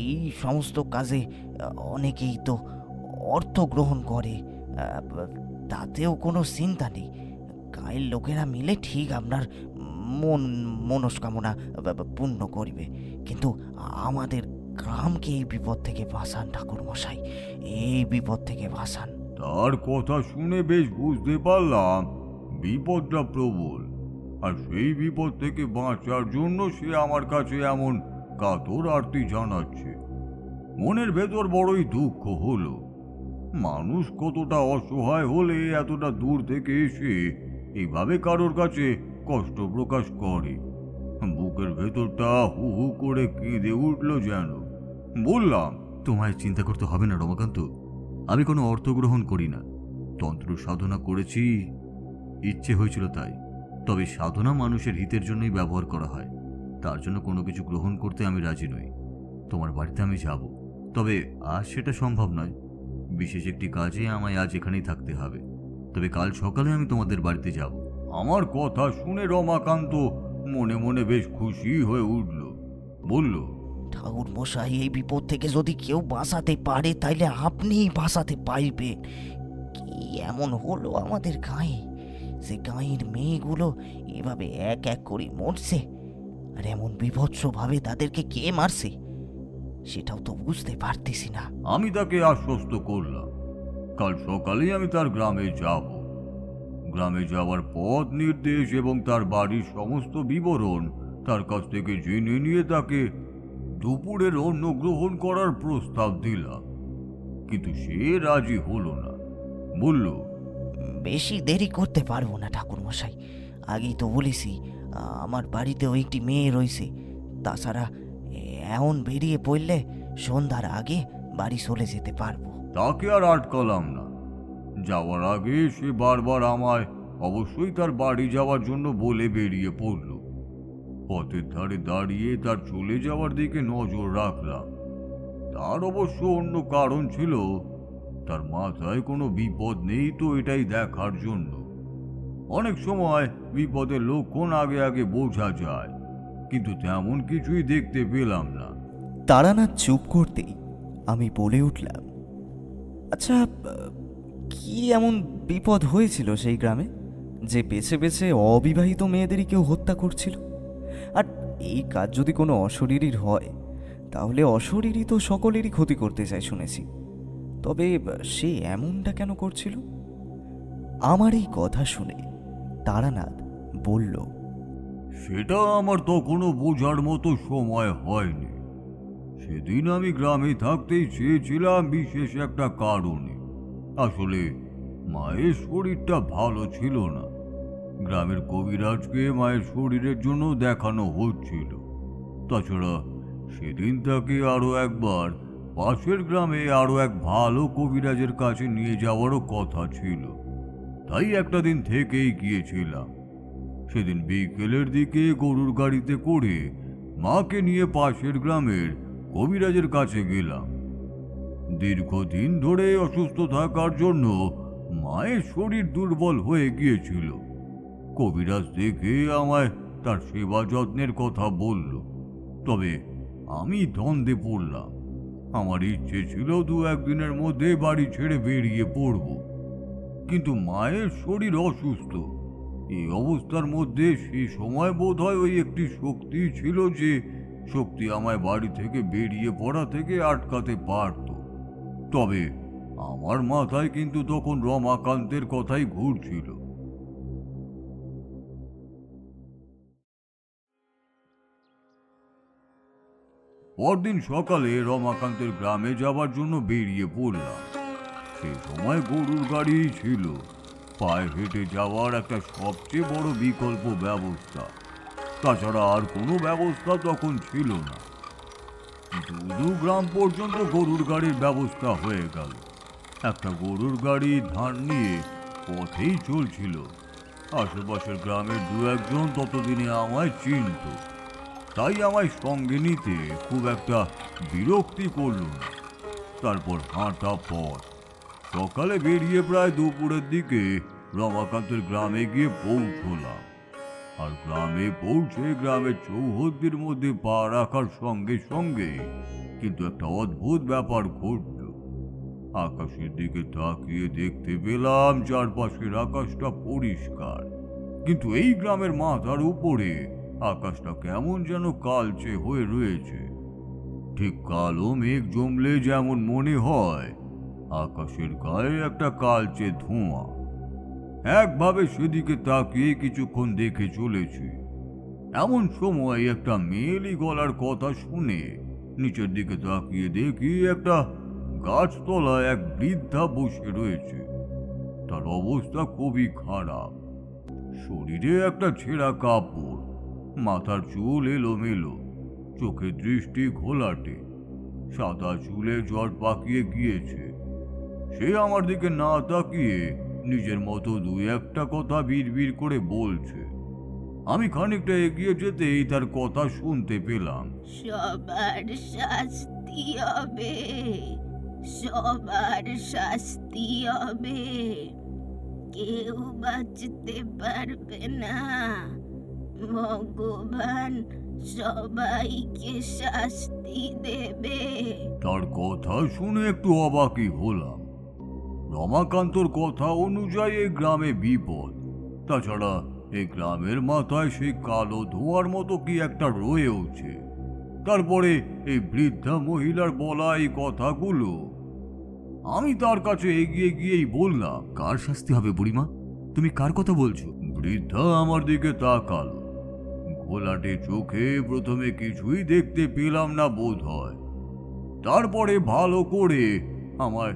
S2: এই সমস্ত কাজে অনেকেই তো অর্থ গ্রহণ করে, তাতেও কোনো চিন্তা নেই। গায়ের লোকেরা মিলে ঠিক আপনার মনস্কামনা পূর্ণ করবে, কিন্তু আমাদের গ্রামকে এই বিপদ থেকে বাঁচান ঠাকুরমশাই, এই বিপদ থেকে বাঁচান।
S4: তার কথা শুনে বেশ বুঝতে পারলাম বিপদটা প্রবল, আর সেই বিপদ থেকে বাঁচার জন্য সে আমার কাছে এমন কাতর আরতি জানাচ্ছে। মনের ভেতর বড়ই দুঃখ হলো। মানুষ কতটা অসহায় হলে এতটা দূর থেকে এসে এইভাবে কারোর কাছে কষ্ট প্রকাশ করে। বুকের ভেতরটা হু হু করে কেঁদে উঠল যেন। বললাম,
S5: তোমায় চিন্তা করতে হবে না রমাকান্ত, আমি কোনো অর্থ গ্রহণ করি না। তন্ত্র সাধনা করেছি, ইচ্ছে হয়েছিল তাই। তবে সাধনা মানুষের হিতের জন্যই ব্যবহার করা হয়, তার জন্য কোনো কিছু গ্রহণ করতে আমি রাজি নই। তোমার বাড়িতে আমি যাব, তবে আজ সেটা সম্ভব নয়। বিশেষ একটি কাজে আমায় আজ এখানেই থাকতে হবে, তবে কাল সকালে আমি তোমাদের বাড়িতে যাব।
S4: আমার কথা শুনে রমাকান্ত মনে মনে বেশ খুশি হয়ে উঠল। বলল,
S2: ঠাকুর মশাই, এই বিপদ থেকে যদি কেউ বাঁচাতে পারে তাইলে আপনিই বাঁচাতে পারবেন। কি এমন হলো আমাদের গায়ে যে গাঁয়ের মেয়েগুলো এভাবে এক এক করে মরছে, আর এমন বিভৎসভাবে তাদেরকে কে মারছে সেটাও তো বুঝতে পারতেছি না।
S4: আমি তাকে আশ্বস্ত করলাম কাল সকালেই আমি তার গ্রামে যাব। গ্রামে যাওয়ার পথ নির্দেশ এবং তার বাড়ির সমস্ত বিবরণ তার কাছ থেকে জেনে নিয়ে তাকে দুপুরের অন্ন গ্রহণ করার প্রস্তাব দিলাম, কিন্তু সে রাজি হলো না। বলল,
S2: বেশি দেরি করতে পারবো না ঠাকুরমশাই, আগেই তো বলেছি আমার বাড়িতেও একটি মেয়ে রয়েছে। তাছাড়া এমন বেরিয়ে পড়লে সন্ধ্যার আগে বাড়ি চলে যেতে পারবো।
S4: তাকে আর আটকালাম না। যাওয়ার আগে সে বারবার আমায় অবশ্যই তার বাড়ি যাওয়ার জন্য বলে বেরিয়ে পড়ল। পথের ধারে দাঁড়িয়ে তার চলে যাওয়ার দিকে নজর রাখলাম। তার অবশ্য অন্য কারণ ছিল, তার মাথায় কোনো বিপদ নেই তো এটাই দেখার জন্য। অনেক সময় বিপদের লক্ষণ আগে আগে বোঝা যায়, কিন্তু তেমন কিছুই দেখতে পেলাম না।
S1: তারানাথ চুপ করতেই আমি বলে উঠলাম, আচ্ছা, কি এমন বিপদ হয়েছিল সেই গ্রামে যে বেছে বেছে অবিবাহিত মেয়েদেরই কেউ হত্যা করছিল? আর এই কাজ যদি কোনো অশরীরীর হয়, তাহলে অশরীরই তো সকলেরই ক্ষতি করতে চায় শুনেছি। তবে সে এমনটা কেন করছিল? আমার এই কথা শুনে তারানাথ বলল,
S4: সেটা আমার তখনও বোঝার মতো সময় হয়নি। সেদিন আমি গ্রামে থাকতেই চেয়েছিলাম বিশেষ একটা কারণে। আসলে মায়ের শরীরটা ভালো ছিল না। গ্রামের কবিরাজকে মায়ের শরীরের জন্য দেখানো হচ্ছিল। তাছাড়া সেদিন তাকে আরো একবার পাশের গ্রামে আরো এক ভালো কবিরাজের কাছে নিয়ে যাওয়ারও কথা ছিল। তাই একটা দিন থেকেই গিয়েছিলাম। সেদিন বিকেলের দিকে গরুর গাড়িতে করে মাকে নিয়ে পাশের গ্রামের কবিরাজের কাছে গেলাম। দীর্ঘদিন ধরে অসুস্থ থাকার জন্য মায়ের শরীর দুর্বল হয়ে গিয়েছিল। কবিরাজ দেখে আমায় তার সেবা যত্নের কথা বলল। তবে আমি দ্বন্দ্বে পড়লাম। আমার ইচ্ছে ছিল 2-1 দিনের মধ্যে বাড়ি ছেড়ে বেরিয়ে পড়ব, কিন্তু মায়ের শরীর অসুস্থ। এই অবস্থার মধ্যে সেই সময় বোধহয় ওই একটি শক্তি ছিল, যে শক্তি আমায় বাড়ি থেকে বেরিয়ে পড়া থেকে আটকাতে পারত। তবে আমার মাথায় কিন্তু তখন রমাকান্তের কথাই ঘুরছিল। পরদিন সকালে রমাকান্তের গ্রামে যাবার জন্য বেরিয়ে পড়লাম। সেই সময় গরুর গাড়ি ছিল পায়ে হেঁটে যাওয়ার একটা সবচেয়ে বড় বিকল্প ব্যবস্থা। তাছাড়া আর কোনো ব্যবস্থা তখন ছিল না। দু গ্রাম পর্যন্ত গরুর গাড়ির ব্যবস্থা হয়ে গেল। একটা গরুর গাড়ি ধান নিয়ে পথেই চলছিল। আশেপাশের গ্রামের 2-1 জন ততদিনে আমায় চিনত, তাই আমায় সঙ্গে নিতে খুব একটা বিরক্তি করল না। তারপর হাঁটা পথ। সকালে বেরিয়ে প্রায় দুপুরের দিকে রমাকান্তের গ্রামে গিয়ে পৌঁছলাম। আর গ্রামে পৌঁছে গ্রামের চৌহদ্দির মধ্যে পা রাখার সঙ্গে সঙ্গে কিন্তু একটা অদ্ভুত ব্যাপার ঘটল। আকাশের দিকে তাকিয়ে দেখতে পেলাম চারপাশের আকাশটা পরিষ্কার, কিন্তু এই গ্রামের মাথার উপরে আকাশটা কেমন যেন কালচে হয়ে রয়েছে। ঠিক কালো মেঘ জমলে যেমন মনে হয়, আকাশের গায়ে একটা কালচে ধোঁয়া। একভাবে সেদিকে তাকিয়ে কিছুক্ষণ দেখে চলেছি। এমন সময় একটা মেয়েলি গলার কথা শুনে নিচের দিকে তাকিয়ে দেখি একটা গাছতলায় এক বৃদ্ধা বসে রয়েছে। তার অবস্থা খুবই খারাপ। শরীরে একটা ছেঁড়া কাপড়, মাথার চুল এলোমেলো, চোখের দৃষ্টি ঘোলাটে, সাদা চুলে জট পাকিয়ে গিয়েছে। সে আমার দিকে না তাকিয়ে নিজের মতো 2-1টা কথা বিড়বিড় করে বলছে। আমি খানিকটা এগিয়ে যেতেই তার কথা শুনতে পেলাম,
S6: সবার শাস্তি হবে, সবার শাস্তি হবে, কেউ বাঁচতে পারবে না। ভগবান সবাইকে শাস্তি দেবে।
S4: তার কথা শুনে একটু অবাকই হলাম। রমাকান্তর কথা অনুযায়ী এই গ্রামে বিপদ। তাছাড়া এই গ্রামের মাথায় সেই কালো ধোঁয়ার মতো কি একটা রয়েছে। তারপরে এই বৃদ্ধা মহিলার বলা এই কথাগুলো। আমি তার কাছে এগিয়ে গিয়েই বললাম,
S5: কার শাস্তি হবে বুড়িমা? তুমি কার কথা বলছো?
S4: বৃদ্ধা আমার দিকে তাকাল। ঘোলাটে চোখে প্রথমে কিছুই দেখতে পেলাম না বোধ হয়। তারপরে ভালো করে আমার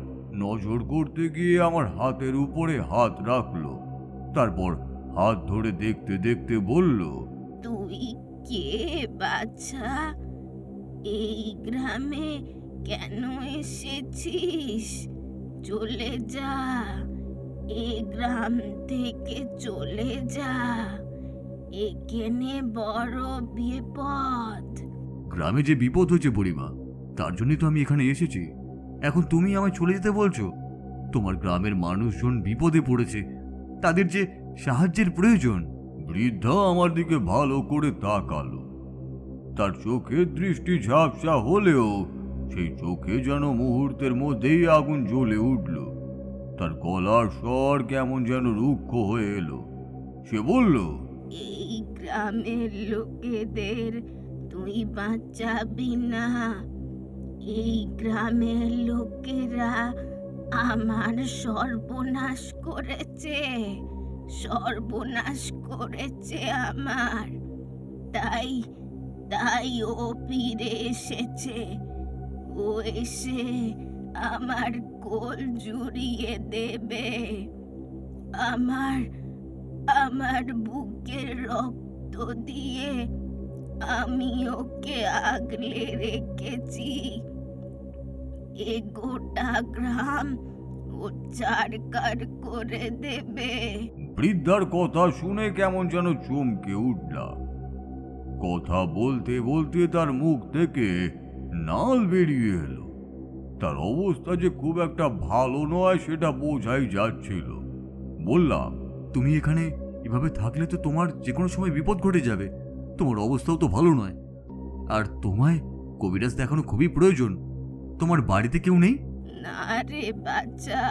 S4: নজর করতে গিয়ে আমার হাতের উপরে হাত রাখলো। তারপর হাত ধরে দেখতে দেখতে বলল,
S6: তুই কে বাছা? এই গ্রামে কেন এসেছিস? চলে যা, এই গ্রাম থেকে চলে যা, এখানে বড় বিপদ।
S5: গ্রামে যে বিপদ হয়েছে বুড়িমা, তার জন্যই তো আমি এখানে এসেছি। এখন তুমি আমায় চলে যেতে বলছো? তোমার গ্রামের মানুষজন বিপদে পড়েছে, তাদের যে সাহায্যের প্রয়োজন।
S4: বৃদ্ধা আমার দিকে ভালো করে তাকালো। তার চোখের দৃষ্টি ঝাপসা হলেও সেই চোখে যেন মুহূর্তের মধ্যেই আগুন জ্বলে উঠল। তার গলার স্বর কেমন যেন রুক্ষ হয়ে এলো। সে বলল,
S6: এই গ্রামের লোকেদের তুই বাঁচাবি না। এই গ্রামের লোকেরা আমার সর্বনাশ করেছে, সর্বনাশ করেছে আমার। তাই তাই ও ফিরে এসেছে। ও এসে আমার কোল জুড়িয়ে দেবে। আমার আমার বুকের রক্ত দিয়ে আমি ওকে আগলে রেখেছি। এ গোটা গ্রাম ও চারকার করে দেবে।
S4: বৃদ্ধার কথা শুনে কেমন যেন চমকে উঠলাম। কথা বলতে বলতে তার মুখ থেকে নাল বেরিয়ে এলো। তার অবস্থা যে খুব একটা ভালো নয় সেটা বোঝাই যাচ্ছিল। বললাম,
S5: তুমি এখানে এভাবে থাকলে তো তোমার যে কোনো সময় বিপদ ঘটে যাবে। তোমার অবস্থাও তো ভালো নয়, আর তোমায় কবিরাজ দেখানো খুবই প্রয়োজন। তোমার বাড়িতে কেউ নেই?
S6: না রে বাচ্চা,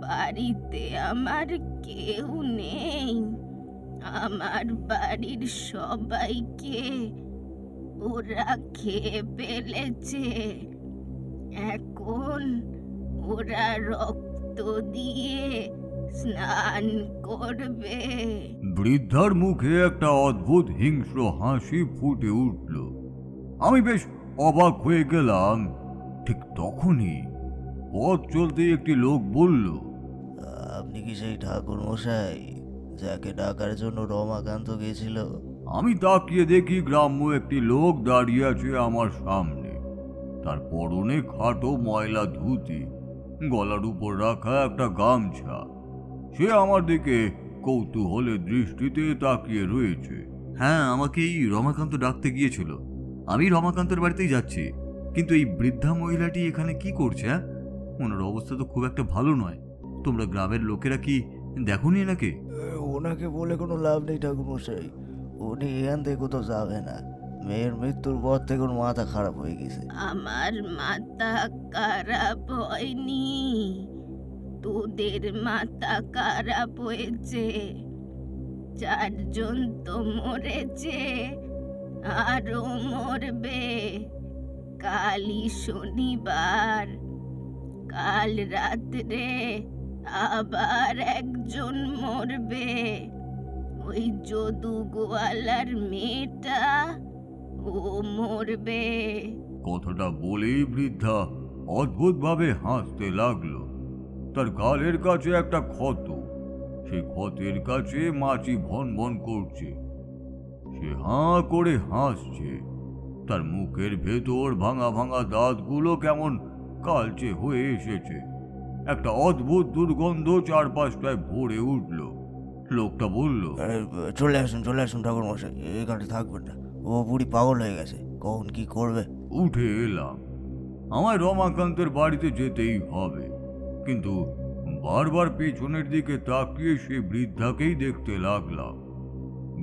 S6: বাড়িতে আমার কেউ নেই। আমার বাড়ির সবাইকে ওরা খেয়ে ফেলেছে। এখন ওরা রক্ত দিয়ে স্নান করবে।
S4: বৃদ্ধার মুখে একটা অদ্ভুত হিংস্র হাসি ফুটে উঠল। আমি বেশ অবাক হয়ে গেলাম। ঠিক তখনই পথ চলতে একটি লোক বলল,
S2: আপনি কি সেই ঠাকুর মশাই যাকে ডাকার জন্য রমাকান্ত গেছিল?
S4: আমি তাকিয়ে দেখি গ্রাম্য একটি লোক দাঁড়িয়ে আছে আমার সামনে। তার পরনে খাটো ময়লা ধুতি, গলার উপর রাখা একটা গামছা। সে আমার দিকে কৌতূহলের দৃষ্টিতে তাকিয়ে রয়েছে।
S5: হ্যাঁ, আমাকে এই রমাকান্ত ডাকতে গিয়েছিল। আমি রমাকান্তের বাড়িতেই যাচ্ছি, কিন্তু এই বৃদ্ধা মহিলাটি এখানে কি করছে? হ্যাঁ, ওনার অবস্থা তো খুব একটা ভালো নয়। তোমরা গ্রামের লোকেরা কি দেখোনি এনাকে?
S2: ওনাকে বলে কোনো লাভ নেই ঠাকুর মশাই, উনি এখান থেকে কোথাও যাবে না। মেয়ের মৃত্যুর পর থেকে ওর মাথা খারাপ হয়ে গেছে।
S6: আমার মাথা খারাপ হয়নি, তোদের মাথা খারাপ হয়েছে। চারজন তো মরেছে, আরো মরবে। কালই শনিবার, কাল রাত্রে আবার একজন মরবে। ওই যদু গোয়ালার মেয়েটা, ও মরবে।
S4: কথাটা বলেই বৃদ্ধা অদ্ভুতভাবে হাসতে লাগলো। তার গালের কাছে একটা ক্ষত, সেই ক্ষতের কাছে মাছি ভন ভন করছে। সে হাঁ করে হাসছে। তার মুখের ভেতর ভাঙা ভাঙা দাঁতগুলো কেমন কালচে হয়ে এসেছে। একটা অদ্ভুত দুর্গন্ধ চারপাশটায় ভরে উঠল। লোকটা বলল,
S2: চলে আসুন ঠাকুর মশাই, এখানে থাকবেন না। ও বুড়ি পাগল হয়ে গেছে, কখন কি করবে।
S4: উঠে এলাম। আমায় রমাকান্তের বাড়িতে যেতেই হবে, কিন্তু বারবার পেছনের দিকে তাকিয়ে সে বৃদ্ধাকেই দেখতে লাগলাম।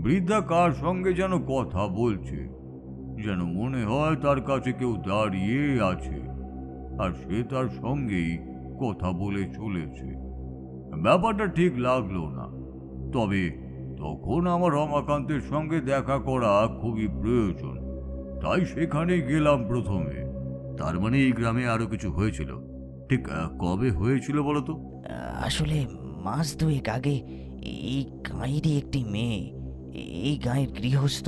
S4: বৃদ্ধা কার সঙ্গে যেন কথা বলছে, যেন মনে হয় তার কাছে কেউ দাঁড়িয়ে আছে আর সে তার সঙ্গেই কথা বলে চলেছে। ব্যাপারটা ঠিক লাগলো না, তবে তখন আমার রমাকান্তের সঙ্গে দেখা করা খুবই প্রয়োজন, তাই সেখানে গেলাম প্রথমে।
S5: তার মানে এই গ্রামে আরো কিছু হয়েছিল? ঠিক কবে হয়েছিল বলো তো?
S2: আসলে মাস দুয়েক আগে এই গাঁয়েরই একটি মেয়ে, এই গাঁয়ের গৃহস্থ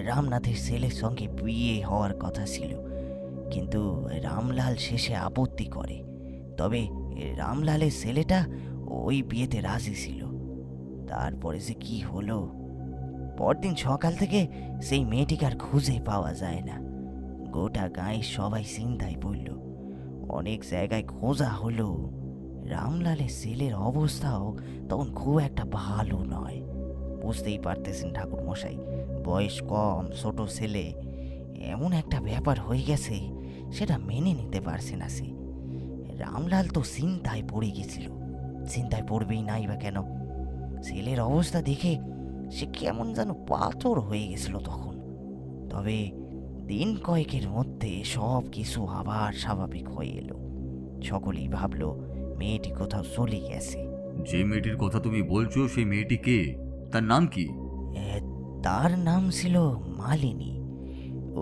S2: রামনাথের ছেলের সঙ্গে বিয়ে হওয়ার কথা ছিল, কিন্তু রামলাল শেষে আপত্তি করে। তবে রামলালের ছেলেটা ওই বিয়েতে রাজি ছিল। তারপরে যে কি হলো, পরদিন সকাল থেকে সেই মেয়েটিকে আর খুঁজে পাওয়া যায় না। গোটা গায়ে সবাই চিন্তায় পড়ল। অনেক জায়গায় খোঁজা হলো। রামলালের ছেলের অবস্থাও তখন খুব একটা ভালো নয়। বুঝতেই পারতেছেন ঠাকুর মশাই, বয়স কম, ছোট ছেলে, এমন একটা ব্যাপার হয়ে গেছে সেটা মেনে নিতে পারছে না সে। রামলাল তো চিন্তায় পড়ে গেছিল। চিন্তায় পড়বেই নাই বা কেন, ছেলের অবস্থা দেখে সে কেমন যেন পাথর হয়ে গেছিল তখন। তবে দিন কয়েকের মধ্যে সব কিছু আবার স্বাভাবিক হয়ে এলো। সকলেই ভাবল মেয়েটি কোথাও চলে গেছে।
S5: যে মেয়েটির কথা তুমি বলছো সেই মেয়েটি কে? তার নাম কি?
S2: তার নাম ছিল মালিনী।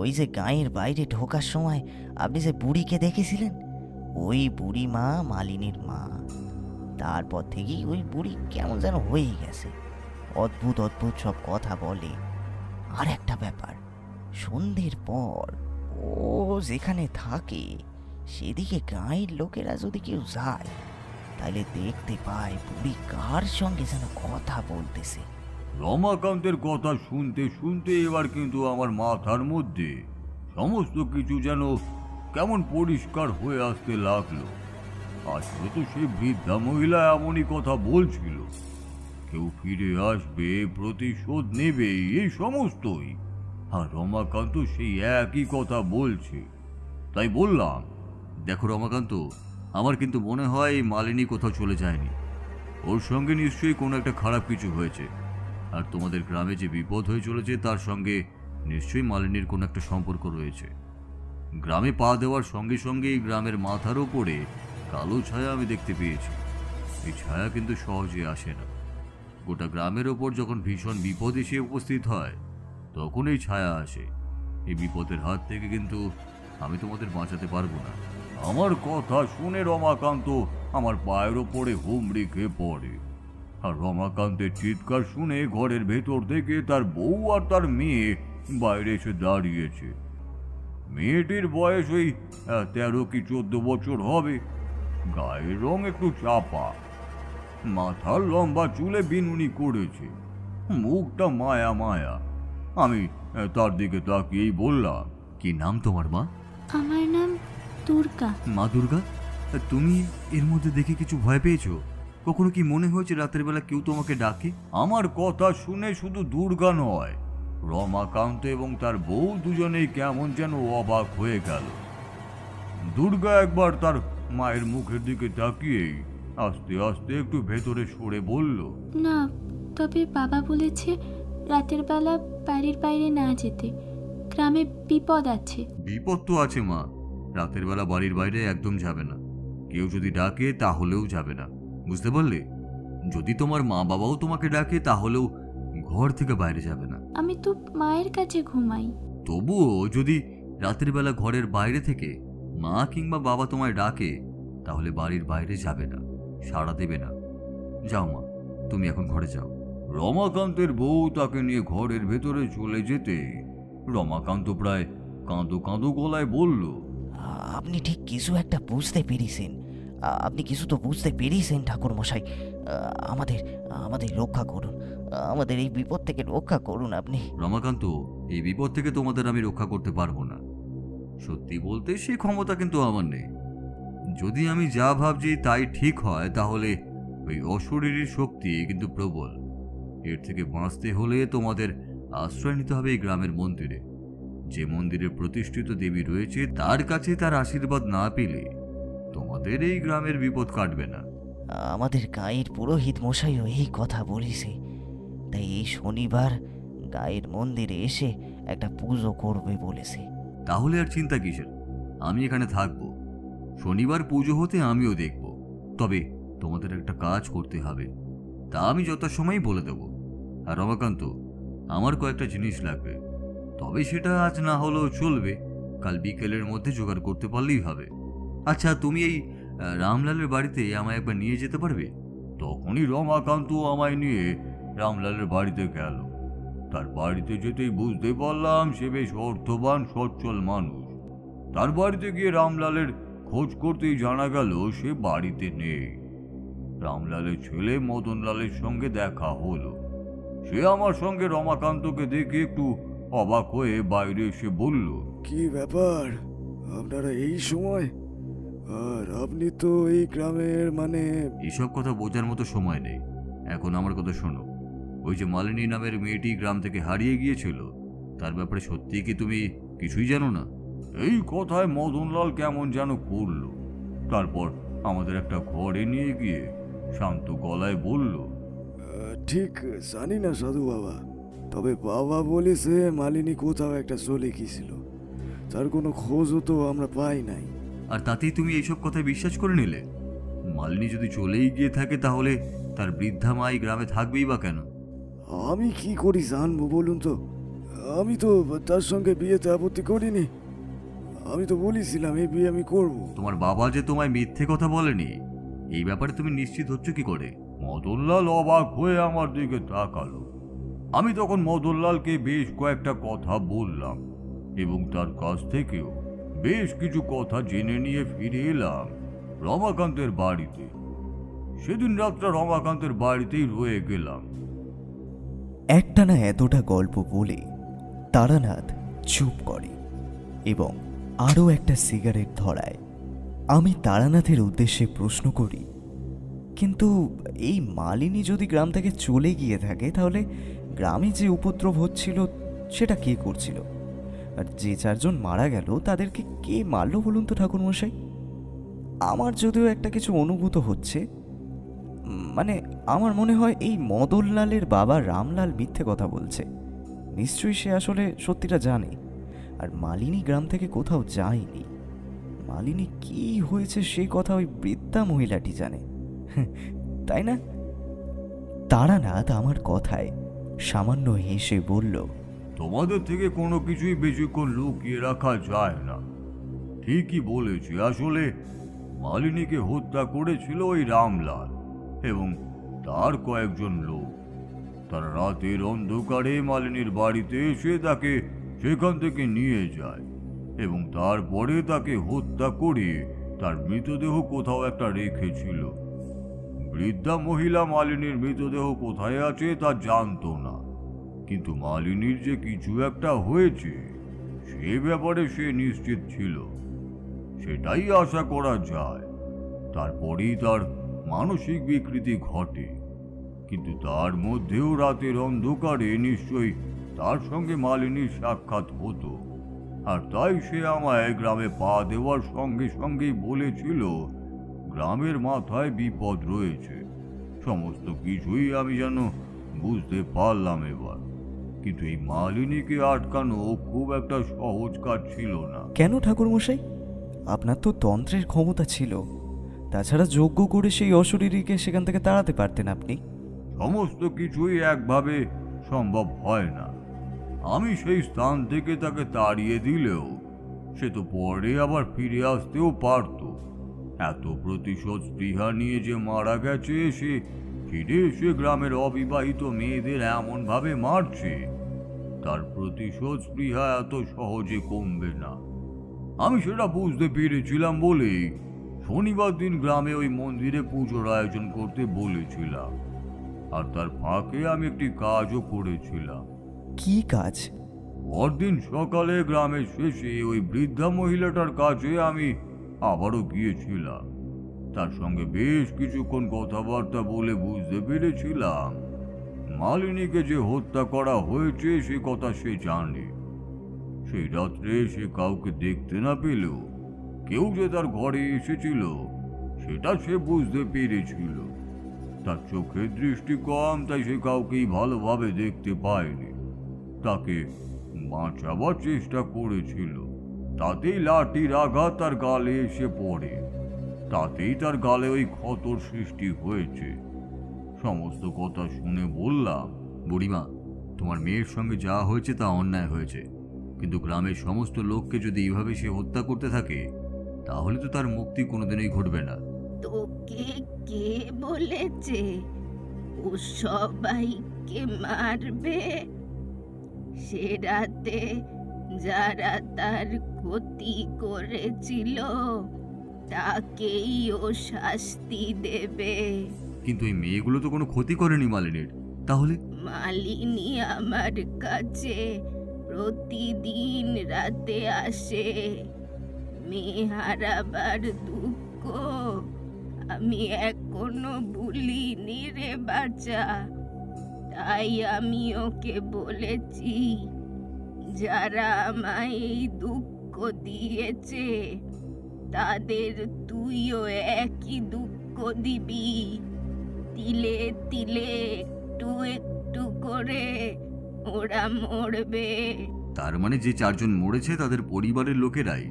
S2: ওই যে গাঁয়ের বাইরে ঢোকার সময় আপনি যে বুড়িকে দেখেছিলেন, ওই বুড়ি মা মালিনীর মা। তারপর থেকেই ওই বুড়ি কেমন যেন হয়ে গেছে, অদ্ভুত অদ্ভুত সব কথা বলে। আর একটা ব্যাপার, সন্ধ্যের পর ও যেখানে থাকে সেদিকে গাঁয়ের লোকেরা যদি কেউ যায় তাহলে দেখতে পায় বুড়ি কার সঙ্গে যেন কথা বলতেছে।
S4: রমাকান্তের কথা শুনতে শুনতে এবার কিন্তু আমার মাথার মধ্যে সমস্ত কিছু যেন কেমন পরিষ্কার হয়ে আসতে লাগলো। আসলে তো সেই বৃদ্ধা মহিলা এমনই কথা বলছিল, কেউ ফিরে আসবে, প্রতিশোধ নেবে, এই সমস্তই। আর রমাকান্ত সেই একই কথা বলছে। তাই বললাম,
S5: দেখো রমাকান্ত, আমার কিন্তু মনে হয় এই মালিনী কোথাও চলে যায়নি। ওর সঙ্গে নিশ্চয়ই কোনো একটা খারাপ কিছু হয়েছে। আর তোমাদের গ্রামে যে বিপদ হয়ে চলেছে তার সঙ্গে নিশ্চয়ই মালিনীর কোনো একটা সম্পর্ক রয়েছে। গ্রামে পা দেওয়ার সঙ্গে সঙ্গে এই গ্রামের মাথার ওপরে কালো ছায়া আমি দেখতে পেয়েছি। এই ছায়া কিন্তু সহজে আসে না। গোটা গ্রামের ওপর যখন ভীষণ বিপদ এসে উপস্থিত হয় তখন এই ছায়া আসে। এই বিপদের হাত থেকে কিন্তু আমি তোমাদের বাঁচাতে পারবো না।
S4: আমার কথা শুনে রমাকান্ত আমার পায়ের ওপরে হুমড়ি খেয়ে পড়ে। আর রমাকান্তের চিৎকার শুনে ঘরের ভেতর থেকে তার বউ আর তার মেয়ে বাইরে এসে দাঁড়িয়েছে। মেয়েটির বয়স ওই 13 কি 14 বছর হবে। গায়ের রং একটু চাপা, মাথার লম্বা চুলে বিনুনি করেছে, মুখটা মায়া মায়া। আমি তার দিকে তাকিয়েই বললাম,
S5: কি নাম তোমার মা?
S6: আমার নাম দুর্গা।
S5: মা দুর্গা, তুমি এর মধ্যে দেখে কিছু ভয় পেয়েছো? কখনো কি মনে হয়েছে রাতের বেলা কেউ তোমাকে ডাকে?
S4: আমার কথা শুনে শুধু দুর্গা নয়, রমাকান্ত এবং তার বউ দুজনেই কেমন যেন অবাক হয়ে গেল। দুর্গা একবার তার মায়ের মুখের দিকে তাকিয়েই আস্তে আস্তে একটু ভেতরে সরে বলল,
S6: না, তবে বাবা বলেছে রাতের বেলা বাড়ির বাইরে না যেতে, গ্রামে বিপদ আছে।
S5: বিপদ তো আছে মা, রাতের বেলা বাড়ির বাইরে একদম যাবে না। কেউ যদি ডাকে তাহলেও যাবে না, বুঝতে পারলে? যদি তোমার মা বাবাও তোমাকে ডাকে তাহলেও ঘর থেকে বাইরে যাবে না।
S6: আমি তো মায়ের কাছে ঘুমাই।
S5: তবুও যদি রাতের বেলা ঘরের বাইরে থেকে মা কিংবা বাবা তোমায় ডাকে তাহলে বাড়ির বাইরে যাবে না, সাড়া দেবে না। যাও মা, তুমি এখন ঘরে যাও।
S4: রমাকান্তের বউ তাকে নিয়ে ঘরের ভেতরে চলে যেতে রমাকান্ত প্রায় কাঁদো কাঁদো গলায় বলল,
S2: আপনি ঠিক কিছু একটা বুঝতে পেরেছেন, আপনি কিছু তো বুঝতে পেরেছেন ঠাকুর মশাই। আমাদের আমাদের রক্ষা করুন, আমাদের এই বিপদ থেকে রক্ষা করুন আপনি।
S5: রমাকান্ত, এই বিপদ থেকে তোমাদের আমি রক্ষা করতে পারবো না। সত্যি বলতে সে ক্ষমতা কিন্তু আমার নেই। যদি আমি যা ভাবছি তাই ঠিক হয় তাহলে ওই অশরীরী শক্তি কিন্তু প্রবল। এর থেকে বাঁচতে হলে তোমাদের আশ্রয় নিতে হবে এই গ্রামের মন্দিরে। যে মন্দিরে প্রতিষ্ঠিত দেবী রয়েছে তার কাছে তার আশীর্বাদ না পেলে তোমাদের এই গ্রামের বিপদ কাটবে না।
S2: আমাদের গায়ের পুরোহিত মশাইও এই কথা বলেছে, তাই এই শনিবার গায়ের মন্দিরে এসে একটা পুজো করবে বলেছে।
S5: তাহলে আর চিন্তা কিসের, আমি এখানে থাকবো। শনিবার পুজো হতে আমিও দেখব। তবে তোমাদের একটা কাজ করতে হবে, তা আমি যথাসময় বলে দেব। আর রমাকান্ত, আমার কয়েকটা জিনিস লাগবে, তবে সেটা আজ না হলেও চলবে, কাল বিকেলের মধ্যে জোগাড় করতে পারলেই হবে। আচ্ছা, তুমি এই রামলালের বাড়িতে আমায় একবার নিয়ে যেতে পারবে?
S4: তখনই রমাকান্ত আমায় নিয়ে রামলালের বাড়িতে গেল। তার বাড়িতে যেতেই বুঝতে পারলাম সে বেশ অর্থবান সচ্ছল মানুষ। তার বাড়িতে গিয়ে রামলালের খোঁজ করতেই জানা গেল সে বাড়িতে নেই। রামলালের ছেলে মদনলালের সঙ্গে দেখা হলো। সে আমার সঙ্গে রমাকান্তকে দেখে একটু অবাক হয়ে বাইরে এসে বলল,
S7: কি ব্যাপার, আপনারা এই সময়? আর আপনি তো এই গ্রামের মানে...
S5: এসব কথা বোঝার মতো সময় নেই, এখন আমার কথা শোনো। ওই যে মালিনী নামের মেয়েটি গ্রাম থেকে হারিয়ে গিয়েছিল, তার ব্যাপারে সত্যিই কি তুমি কিছুই জানো না?
S4: এই কথায় মদনলাল কেমন যেন করল। তারপর আমাদের একটা ঘরে নিয়ে গিয়ে শান্ত গলায় বলল,
S7: ঠিক জানি না সাধু বাবা, তবে বাবা বলেছে মালিনী কোথাও একটা চলে গিয়েছিল, তার কোনো খোঁজও তো আমরা পাই নাই।
S5: আর তাতেই তুমি এইসব কথায় বিশ্বাস করে নিলে? মালিনী যদি চলেই গিয়ে থাকে তাহলে তার বৃদ্ধা মা এই গ্রামে থাকবেই বা কেন?
S7: আমি কি করি জানবো বলুন তো? আমি তো তার সঙ্গে বিয়েতে আপত্তি করিনি, আমি তো বলেছিলাম এই বিয়ে আমি করব।
S5: তোমার বাবা যে তোমায় মিথ্যে কথা বলেনি, এই ব্যাপারে তুমি নিশ্চিত হচ্ছ কি করে?
S4: মদনলাল অবাক হয়ে আমার দিকে তাকালো। আমি তখন মদনলালকে বেশ কয়েকটা কথা বললাম এবং তার কাছ থেকেও বেশ কিছু কথা জেনে নিয়ে ফিরে এলাম রমাকান্তের বাড়িতে। সেদিন রাতটা রমাকান্তের বাড়িতেই রয়ে গেলাম।
S1: একটানা এতটা গল্প বলে তারানাথ চুপ করে এবং আরও একটা সিগারেট ধরায়। আমি তারানাথের উদ্দেশ্যে প্রশ্ন করি, কিন্তু এই মালিনী যদি গ্রাম থেকে চলে গিয়ে থাকে তাহলে গ্রামে যে উপদ্রব হচ্ছিল সেটা কে করছিল? আর যে চারজন মারা গেল তাদেরকে কে মারল বলুন তো ঠাকুরমশাই? আমার যদিও একটা কিছু অনুভূত হচ্ছে, মানে আমার মনে হয় এই মদনলালের বাবা রামলাল মিথ্যে কথা বলছে। নিশ্চয়ই সে আসলে সত্যিটা জানে, আর মালিনী গ্রাম থেকে কোথাও যায়নি। মালিনী কি হয়েছে সে কথা ওই বৃদ্ধা মহিলাটি জানে, তাই না? তারানাথ আমার কথায় সামান্য হেসে বলল,
S4: তোমাদের থেকে কোনো কিছুই বেশিক্ষণ লুকিয়ে রাখা যায় না। ঠিকই বলেছি, আসলে মালিনীকে হত্যা করেছিল ওই রামলাল এবং তার কয়েকজন লোক। তারা রাতের অন্ধকারে মালিনীর বাড়িতে এসে তাকে সেখান থেকে নিয়ে যায় এবং তারপরে তাকে হত্যা করে তার মৃতদেহ কোথাও একটা রেখেছিল। বৃদ্ধা মহিলা মালিনীর মৃতদেহ কোথায় আছে তা জানতো না, কিন্তু মালিনীর যে কিছু একটা হয়েছে সে ব্যাপারে সে নিশ্চিত ছিল। সেটাই আশা করা যায়। তারপরেই তার মানসিক বিকৃতি ঘটে, কিন্তু তার মধ্যেও রাতের অন্ধকারে নিশ্চয়ই তার সঙ্গে মালিনীর সাক্ষাৎ হতো। আর তাই সে আমায় গ্রামে পা দেওয়ার সঙ্গে সঙ্গেই বলেছিল গ্রামের মাথায় বিপদ রয়েছে। সমস্ত কিছুই আমি যেন বুঝতে পারলাম এবার, কিন্তু এই মালিনীকে আটকানো খুব একটা সহজ কাজ ছিল না।
S1: কেন ঠাকুরমশাই? আপনার তো তন্ত্রের ক্ষমতা ছিল, তাছাড়া যজ্ঞ করে সেই অশরীরীকে সেখান থেকে তাড়াতে পারতেন আপনি।
S4: সমস্ত কিছুই একভাবে সম্ভব হয় না। আমি সেই স্থান থেকে তাকে তাড়িয়ে দিলেও সে তো পরে আবার ফিরে আসতেও পারত। এত প্রতিশোধ স্পৃহা নিয়ে যে মারা গেছে, সে ফিরে এসে গ্রামের অবিবাহিত মেয়েদের এমন ভাবে মারছে, তার প্রতিশোধ স্পৃহা এত সহজে কমবে না। আমি সেটা বুঝতে পেরেছিলাম বলেই শনিবার দিন গ্রামে ওই মন্দিরে পুজোর আয়োজন করতে বলেছিলাম, আর তার ফাঁকে আমি একটি কাজও করেছিলাম।
S1: কি কাজ?
S4: পরদিন সকালে গ্রামের শেষে ওই বৃদ্ধা মহিলাটার কাছে আমি আবারও গিয়েছিলাম। তার সঙ্গে বেশ কিছুক্ষণ কথাবার্তা বলে বুঝতে পেরেছিলাম মালিনীকে যে হত্যা করা হয়েছে সে কথা সে জানে। সেই রাত্রে সে কাউকে দেখতে না পেলেও কেউ যে তার ঘরে এসেছিল সেটা সে বুঝতে পেরেছিল। তার চোখের দৃষ্টি কম, তাই সে কাউকেই ভালোভাবে দেখতে পায়নি। তাকে বাঁচাবার চেষ্টা করেছিল, তাতেই লাঠির আঘাত তার গালে এসে পড়ে, তাতেই তার গালে ওই ক্ষতর সৃষ্টি হয়েছে। সমস্ত কথা শুনে বললাম,
S5: বুড়িমা, তোমার মেয়ের সঙ্গে যা হয়েছে তা অন্যায় হয়েছে, কিন্তু গ্রামের সমস্ত লোককে যদি এইভাবে সে হত্যা করতে থাকে তাহলে তো তার মুক্তি কোনোদিনই ঘটবে না।
S8: তোকে কে বলেছে ও সবাইকে মারবে? সে রাতে যারা তার ক্ষতি করেছিল তাকেই ও শাস্তি দেবে।
S5: কিন্তু এই মেয়েগুলো তো কোনো ক্ষতি করেনি মালিনীর, তাহলে?
S8: মালিনী আমার কাছে প্রতিদিন রাতে আসে। মেয়ে হারাবার দুঃখ আমি এখনো ভুলিনি রে বাচ্চা। তাই আমি ওকে বলেছি, যারা আমায় এই দুঃখ দিয়েছে তাদের তুইও একই দুঃখ দিবি। তিলে তিলে একটু একটু করে ওরা মরবে।
S5: তার মানে যে 4 জন মরেছে তাদের পরিবারের লোকেরাই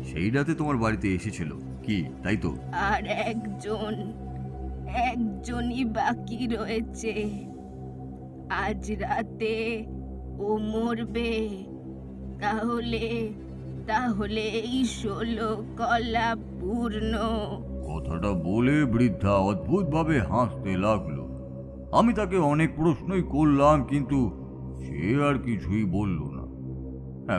S5: সেই রাতে তোমার বাড়িতে এসেছিল কি, তাই তো?
S8: আর একজনই বাকি রয়েছে। আজ রাতে ও মরবে। তাহলে এই 16 কলা পূর্ণ।
S4: কথাটা বলে বৃদ্ধা অদ্ভুতভাবে হাসতে লাগলো। আমি তাকে অনেক প্রশ্নই করলাম, কিন্তু সে আর কিছুই বলল না।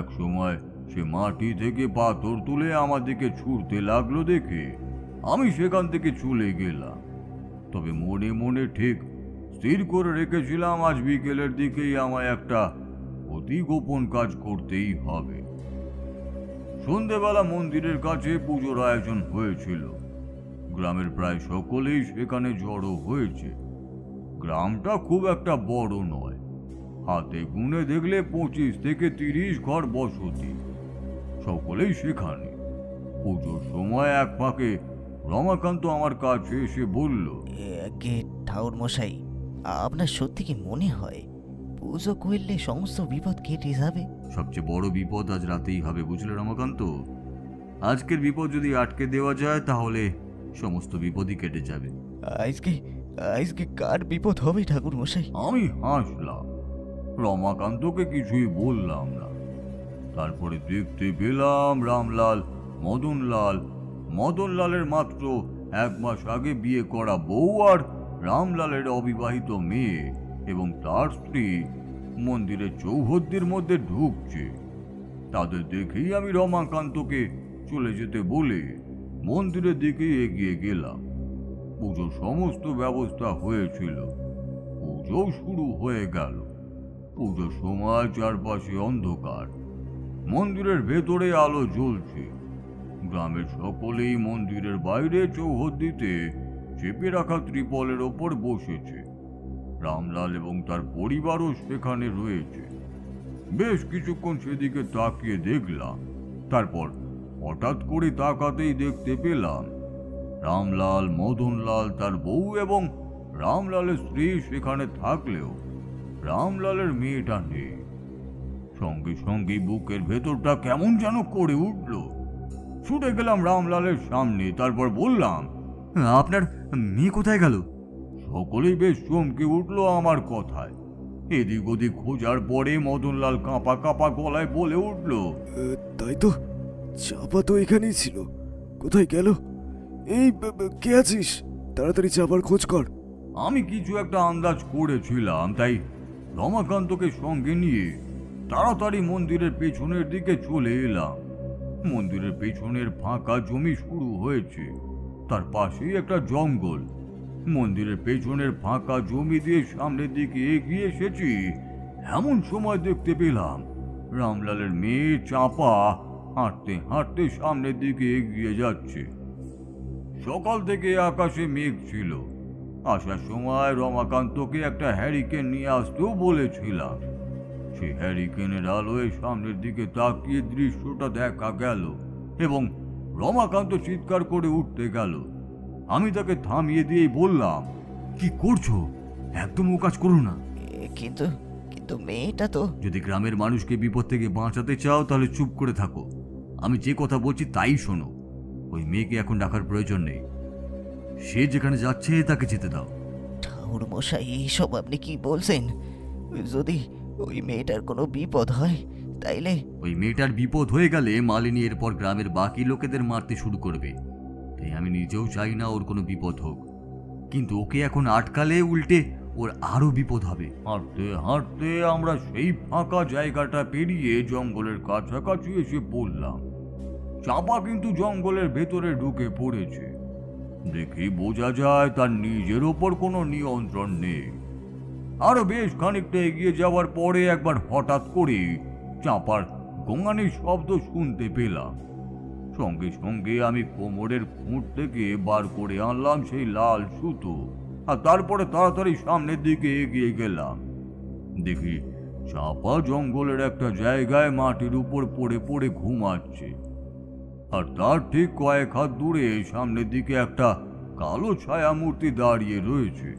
S4: এক সময় সে মাটি থেকে পাথর তুলে আমার দিকে ছুঁড়তে লাগলো দেখে আমি সেখান থেকে চলে গেলাম। তবে মনে মনে ঠিক স্থির করে রেখেছিলাম আজ বিকেলের দিকেই আমায় একটা অতি গোপন কাজ করতেই হবে। সন্ধেবেলা মন্দিরের কাছে পুজোর আয়োজন হয়েছিল। গ্রামের প্রায় সকলেই সেখানে জড়ো হয়েছে। গ্রামটা খুব একটা বড় নয়, হাতে গুনে দেখলে 25 থেকে 30 ঘর বসতি। সকলেই সেখানে। পুজোর সময় এক ফাঁকে রমাকান্ত আমার কাছে এসে বলল,
S2: গে ঠাকুর মশাই, আপনার সত্যি কি মনে হয় পুজো করলে সমস্ত বিপদ কেটে যাবে?
S5: সবচেয়ে বড় বিপদ আজ রাতেই হবে, বুঝলে রমাকান্ত? আজকের বিপদ যদি আটকে দেওয়া যায় তাহলে সমস্ত বিপদই কেটে যাবে।
S1: আজকে কার বিপদ হবে ঠাকুর মশাই?
S4: আমি হাসলাম, রমাকান্তকে কিছুই বললাম না। তারপরে দেখতে পেলাম রামলাল, মদনলালের মাত্র 1 মাস আগে বিয়ে করা বউ আর রামলালের অবিবাহিত মেয়ে এবং তার স্ত্রী মন্দিরের চৌহদ্দির মধ্যে ঢুকছে। তাদের দেখেই আমি রমাকান্তকে চলে যেতে বলে মন্দিরের দিকে এগিয়ে গেলাম। পুজোর সমস্ত ব্যবস্থা হয়েছিল। পুজো শুরু হয়ে গেল। পুজোর সময় চারপাশে অন্ধকার, মন্দিরের ভেতরে আলো জ্বলছে। গ্রামের সকলেই মন্দিরের বাইরে চৌহদ্দিতে চেপে রাখা ত্রিপলের ওপর বসেছে। রামলাল এবং তার পরিবারও সেখানে রয়েছে। বেশ কিছুক্ষণ সেদিকে তাকিয়ে দেখলাম। তারপর হঠাৎ করে তাকাতেই দেখতে পেলাম রামলাল, মদনলাল, তার বউ এবং রামলালের স্ত্রী সেখানে থাকলেও রামলালের মেয়েটা নেই। সঙ্গে সঙ্গে বুকের ভেতরটা কেমন যেন করে উঠল। ছুটে গেলাম রামলালের সামনে। তারপর বললাম,
S5: আপনার মেয়ে কোথায় গেল?
S4: সকলেই বেশ চমকে উঠল আমার কথায়। এদিক ওদিক খোঁজার পরে মদনলাল কাঁপা কাঁপা গলায় বলে উঠল,
S7: তাই তো, চাপা তো এখানেই ছিল, কোথায় গেল? এই কে আছিস? তাড়াতাড়ি চাপার খোঁজ কর।
S4: আমি কিছু একটা আন্দাজ করেছিলাম, তাই রমাকান্তকে সঙ্গে নিয়ে তাড়াতাড়ি মন্দিরের পেছনের দিকে চলে এলাম। মন্দিরের পেছনের ফাঁকা জমি শুরু হয়েছে, তার পাশেই একটা জঙ্গল। মন্দিরের পেছনের ফাঁকা জমি দিয়ে সামনের দিকে এগিয়ে এসেছি, এমন সময় দেখতে পেলাম রামলালের মেয়ে চাপা হাঁটতে হাঁটতে সামনের দিকে এগিয়ে যাচ্ছে। সকাল থেকে আকাশে মেঘ ছিল। আসার সময় রমাকান্তকে একটা হ্যারিকেন নিয়ে আসতেও বলেছিলাম। সে হ্যারিকেনের আলোয় সামনের দিকে তাকিয়ে দৃশ্যটা দেখা গেল এবং রমাকান্ত চিৎকার করে উঠতে গেল। আমি তাকে থামিয়ে দিয়েই বললাম,
S5: কি করছো? একদম ও কাজ করো না।
S2: কিন্তু মেয়েটা তো...
S5: যদি গ্রামের মানুষকে বিপদ থেকে বাঁচাতে চাও তাহলে চুপ করে থাকো। আমি যে কথা বলছি তাই শোনো। ওই মেয়েকে এখন ডাকার প্রয়োজন নেই। সে যেখানে যাচ্ছে তাকে যেতে দাও।
S2: ঠাকুর মশাই, এইসব আপনি কি বলছেন? যদি ওই মেয়েটার কোনো বিপদ হয় তাইলে...
S5: ওই মেয়েটার বিপদ হয়ে গেলে মালিনী এরপর গ্রামের বাকি লোকেদের মারতে শুরু করবে। তাই আমি নিজেও চাই না ওর কোনো বিপদ হোক, কিন্তু ওকে এখন আটকালে উল্টে ওর আরো বিপদ হবে।
S4: হাঁটতে হাঁটতে আমরা সেই ফাঁকা জায়গাটা পেরিয়ে জঙ্গলের কাছাকাছি এসে পড়লাম। চাপা কিন্তু জঙ্গলের ভেতরে ঢুকে পড়েছে। দেখে বোঝা যায় তার নিজের ওপর কোনো নিয়ন্ত্রণ নেই। আরো বেশ খানিকটা এগিয়ে যাওয়ার পরে একবার হঠাৎ করে চাপার গোঙানির শব্দ শুনতে পেলাম। সঙ্গে সঙ্গে আমি কোমরের খুঁট থেকে বার করে আনলাম সেই লাল সুতো, আর তারপরে তাড়াতাড়ি সামনের দিকে এগিয়ে গেলাম। দেখি চাপা জঙ্গলের একটা জায়গায় মাটির উপর পড়ে পড়ে ঘুমাচ্ছে, আর তার ঠিক কয়েক হাত দূরে সামনের দিকে একটা কালো ছায়া মূর্তি দাঁড়িয়ে রয়েছে।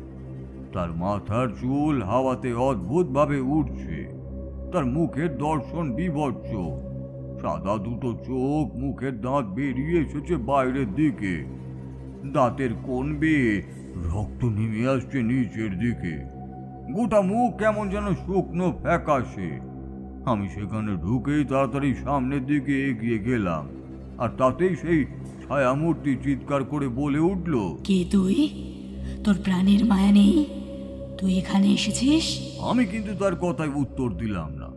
S4: তার মাথার চুল হাওয়াতে অদ্ভুতভাবে উঠছে, তার মুখের দর্শন বিভৎস, সাদা দুটো চোখ, মুখের দাঁত বেরিয়ে এসেছে বাইরের দিকে, দাঁতের কোণ বেয়ে রক্ত নেমে আসছে নিচের দিকে, গোটা মুখ কেমন যেন শুকনো ফ্যাকাশে। আমি সেখানে ঢুকেই তাড়াতাড়ি সামনের দিকে এগিয়ে গেলাম, আর তাতেই সেই ছায়ামূর্তি চিৎকার করে বলে উঠল,
S9: কে তুই? তোর প্রাণের মায়া নেই? তুই এখানে এসেছিস?
S4: আমি কিন্তু তার কথায় উত্তর দিলাম না।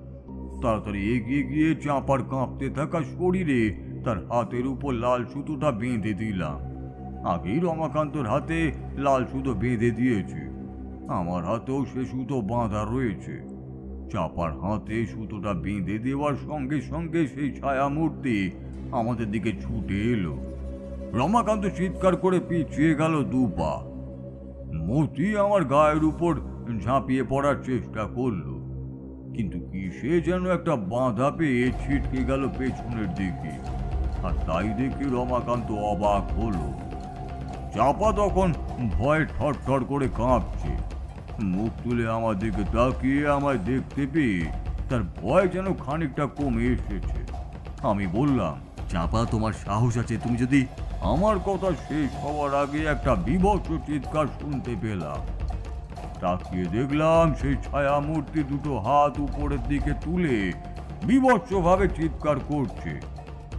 S4: তাড়াতাড়ি এগিয়ে গিয়ে চাপার কাঁপতে থাকা শরীরে তার হাতের উপর লাল সুতোটা বেঁধে দিলাম। আগেই রমাকান্তর হাতে লাল সুতো বেঁধে দিয়েছে, আমার হাতেও সে সুতো বাঁধা রয়েছে। চাপার হাতে সুতোটা বেঁধে দেওয়ার সঙ্গে সঙ্গে সেই ছায়ামূর্তি আমাদের দিকে ছুটে এলো। রমাকান্ত চিৎকার করে পিছিয়ে গেল 2 পা। মূর্তি আমার গায়ের উপর ঝাঁপিয়ে পড়ার চেষ্টা করলো, কিন্তু কিসে যেন একটা বাঁধা পেয়ে ছিটকে গেল পেছনের দিকে, আর তাই দেখে রমাকান্ত অবাক হলো। চাপা তখন ভয়ে থরথর করে কাঁপছে, মুখ তুলে আমার দিকে তাকিয়ে আমায় দেখতে পেয়ে তার ভয় যেন খানিকটা কমে এসেছে। আমি বললাম,
S5: চাপা, তোমার সাহস আছে, তুমি যদি...
S4: আমার কথা শেষ হওয়ার আগে একটা বিভৎস চিৎকার শুনতে পেলাম। তাকিয়ে দেখলাম সেই ছায়ামূর্তি দুটো হাত উপরের দিকে তুলে বিভৎসভাবে চিৎকার করছে,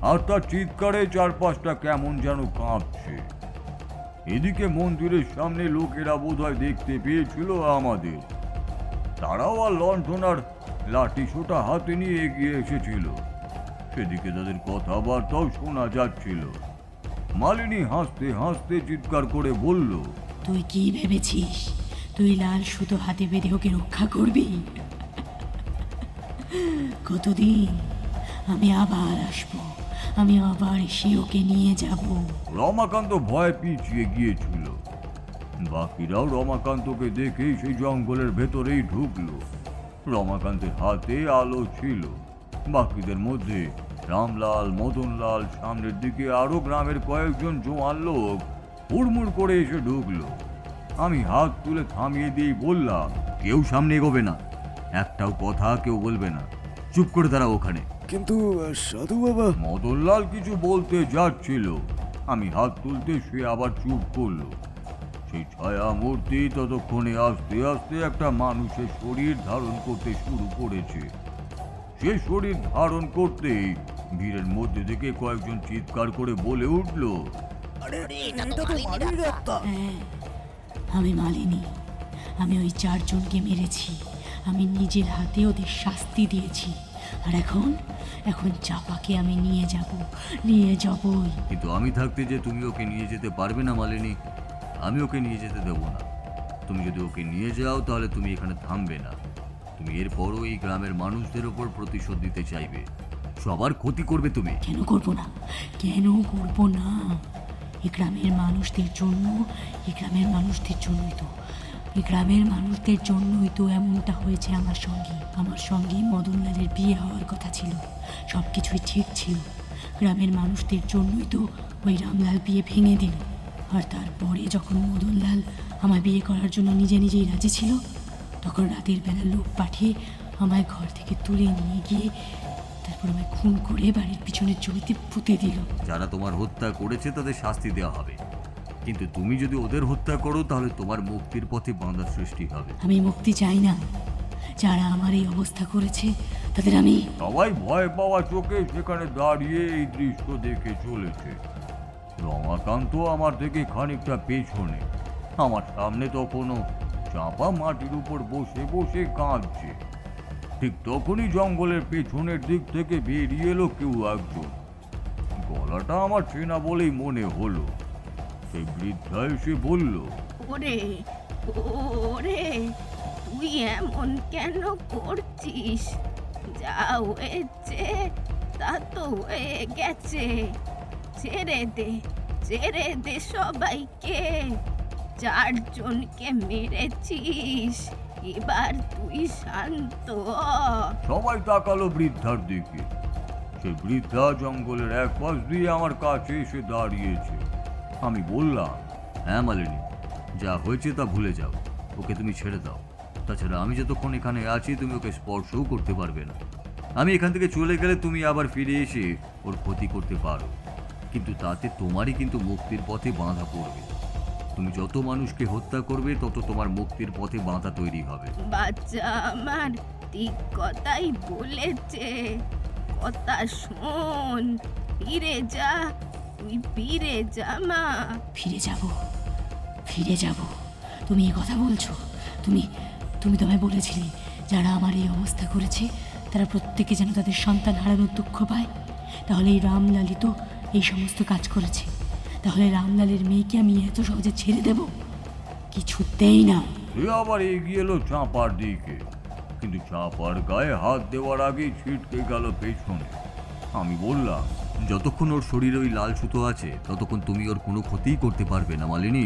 S4: আর তার চিৎকারে চারপাশটা কেমন যেন কাঁপছে। এদিকে মন্দিরের সামনে লোকেরা বোধহয় দেখতে পেয়েছিল আমাদের, তারাও আর লণ্ঠন আর লাঠি সোটা হাতে নিয়ে এগিয়ে এসেছিল। সেদিকে তাদের কথাবার্তাও শোনা যাচ্ছিল। মালিনী হাসতে হাসতে চিৎকার করে বলল,
S9: তুই কি ভেবেছিস তুই লাল সুতো হাতে বেঁধে ওকে রক্ষা করবি? কতদিন? আমি আবার আসবো, আমি আবার এসে ওকে নিয়ে যাব।
S4: রমাকান্ত ভয় পিছিয়ে গিয়েছিল। বাকিরাও রমাকান্তকে দেখে সেই জঙ্গলের ভেতরেই ঢুকলো। রমাকান্তের হাতে আলো ছিল। বাকিদের মধ্যে রামলাল, মদনলাল, সামনের দিকে আরো গ্রামের কয়েকজন জোয়ান লোক হুড়মুড় করে এসে ঢুকলো। আমি হাত তুলে থামিয়ে দিয়ে বললাম,
S5: কেউ সামনে এগোবে না, একটাও কথা কেউ বলবে না, চুপ করে দাঁড়াও ওখানে।
S7: কিন্তু সাধু বাবা,
S4: মদনলাল কিছু বলতে যাচ্ছিল। আমি হাত তুলতে সে আবার চুপ করলো। সেই ছায়া মূর্তি ততক্ষণে আস্তে আস্তে একটা মানুষের শরীর ধারণ করতে শুরু করেছে। সে শরীর ধারণ করতেই ভিড়ের মধ্যে থেকে কয়েকজন চিৎকার করে বলে উঠল,
S9: হ্যাঁ, আমি মালিনী। আমি ওই 4 জনকে মেরেছি, আমি নিজের হাতে ওদের শাস্তি দিয়েছি, আর এখন চাপাকে আমি নিয়ে যাবই।
S5: কিন্তু আমি থাকতে যে তুমি ওকে নিয়ে যেতে পারবে না মালিনী, আমি ওকে নিয়ে যেতে দেবো না। তুমি যদি ওকে নিয়ে যাও তাহলে তুমি এখানে থামবে না, তুমি এরপরও এই গ্রামের মানুষদের ওপর প্রতিশোধ দিতে চাইবে, সবার ক্ষতি করবে তুমি।
S9: কেন করবো না? এই গ্রামের মানুষদের জন্যই তো এমনটা হয়েছে আমার সঙ্গে মদনলালের বিয়ে হওয়ার কথা ছিল, সব কিছুই ঠিক ছিল। গ্রামের মানুষদের জন্যই তো ওই রামলাল বিয়ে ভেঙে দিল। আর তারপরে যখন মদনলাল আমায় বিয়ে করার জন্য নিজেই রাজি ছিল, তখন রাতের বেলা লোক পাঠিয়ে আমায় ঘর থেকে তুলে নিয়ে গিয়ে তারপর আমায় খুন করে বাড়ির পিছনের জমিতে পুঁতে দিল।
S5: যারা তোমার হত্যা করেছে তাদের শাস্তি দেওয়া হবে, কিন্তু তুমি যদি ওদের হত্যা করো তাহলে তোমার মুক্তির পথে বাধা সৃষ্টি হবে।
S9: আমি মুক্তি চাই না, যারা আমার এই অবস্থা করেছে তাদের আমি...
S4: সবাই ভয় পাওয়া চোখে সেখানে দাঁড়িয়ে এই দৃশ্য দেখে চলেছে। রমাকান্ত আমার থেকে খানিকটা পেছনে, আমার সামনে তখনও চাপা মাটির উপর বসে বসে কাঁদছে। ঠিক তখনই জঙ্গলের পেছনের দিক থেকে বেরিয়ে এলো কেউ একজন। গলাটা আমার চেনা বলেই মনে হলো। সেই বৃদ্ধা এসে বলল,
S8: ওরে ওরে, তুই এমন কেন করছিস? যা হয়েছে তা তো হয়ে গেছে, ছেড়ে দে সবাইকে। 4 জনকে মেরেছিস, এবার তুই শান্ত হ।
S4: সবাই তাকালো বৃদ্ধার দিকে। সে বৃদ্ধা জঙ্গলের এক পাশ দিয়ে আমার কাছে এসে দাঁড়িয়েছে। আমি বললাম,
S5: হ্যাঁ মালিনী, যা হয়েছে তা ভুলে যাও, ওকে তুমি ছেড়ে দাও। তাছাড়া আমি যতক্ষণ এখানে আছি তুমি ওকে স্পর্শও করতে পারবে না। আমি এখান থেকে চলে গেলে তুমি আবার ফিরে এসে ওর ক্ষতি করতে পারো, কিন্তু তাতে তোমারই কিন্তু মুক্তির পথে বাধা পড়বে। তুমি যত মানুষকে হত্যা করবে তত তোমার মুক্তির পথে বাধা তৈরি হবে।
S8: বাচ্চা আমার ঠিক কথাই বলেছে, কথা শোন, ফিরে যা, তুই ফিরে যা মা।
S9: ফিরে যাব? তুমি এই কথা বলছো? তুমি তোমায় বলেছিলে যারা আমার এই অবস্থা করেছে তারা প্রত্যেকে যেন তাদের সন্তান হারানোর দুঃখ পায়। তাহলে এই রামলালই তো এই সমস্ত কাজ করেছে। তাহলে রামলালের মেয়েকে আমি এত সহজে ছেড়ে দেব? কিছুতেই না।
S4: সে আবার এগিয়ে এলো চাঁপার দিকে, কিন্তু চাঁপার গায়ে হাত দেওয়ার আগেই ছিটকে গেল পেছনে। আমি বললাম,
S5: যতক্ষণ ওর শরীরে ওই লাল সুতো আছে ততক্ষণ তুমি ওর কোনো ক্ষতিই করতে পারবে না মালিনী।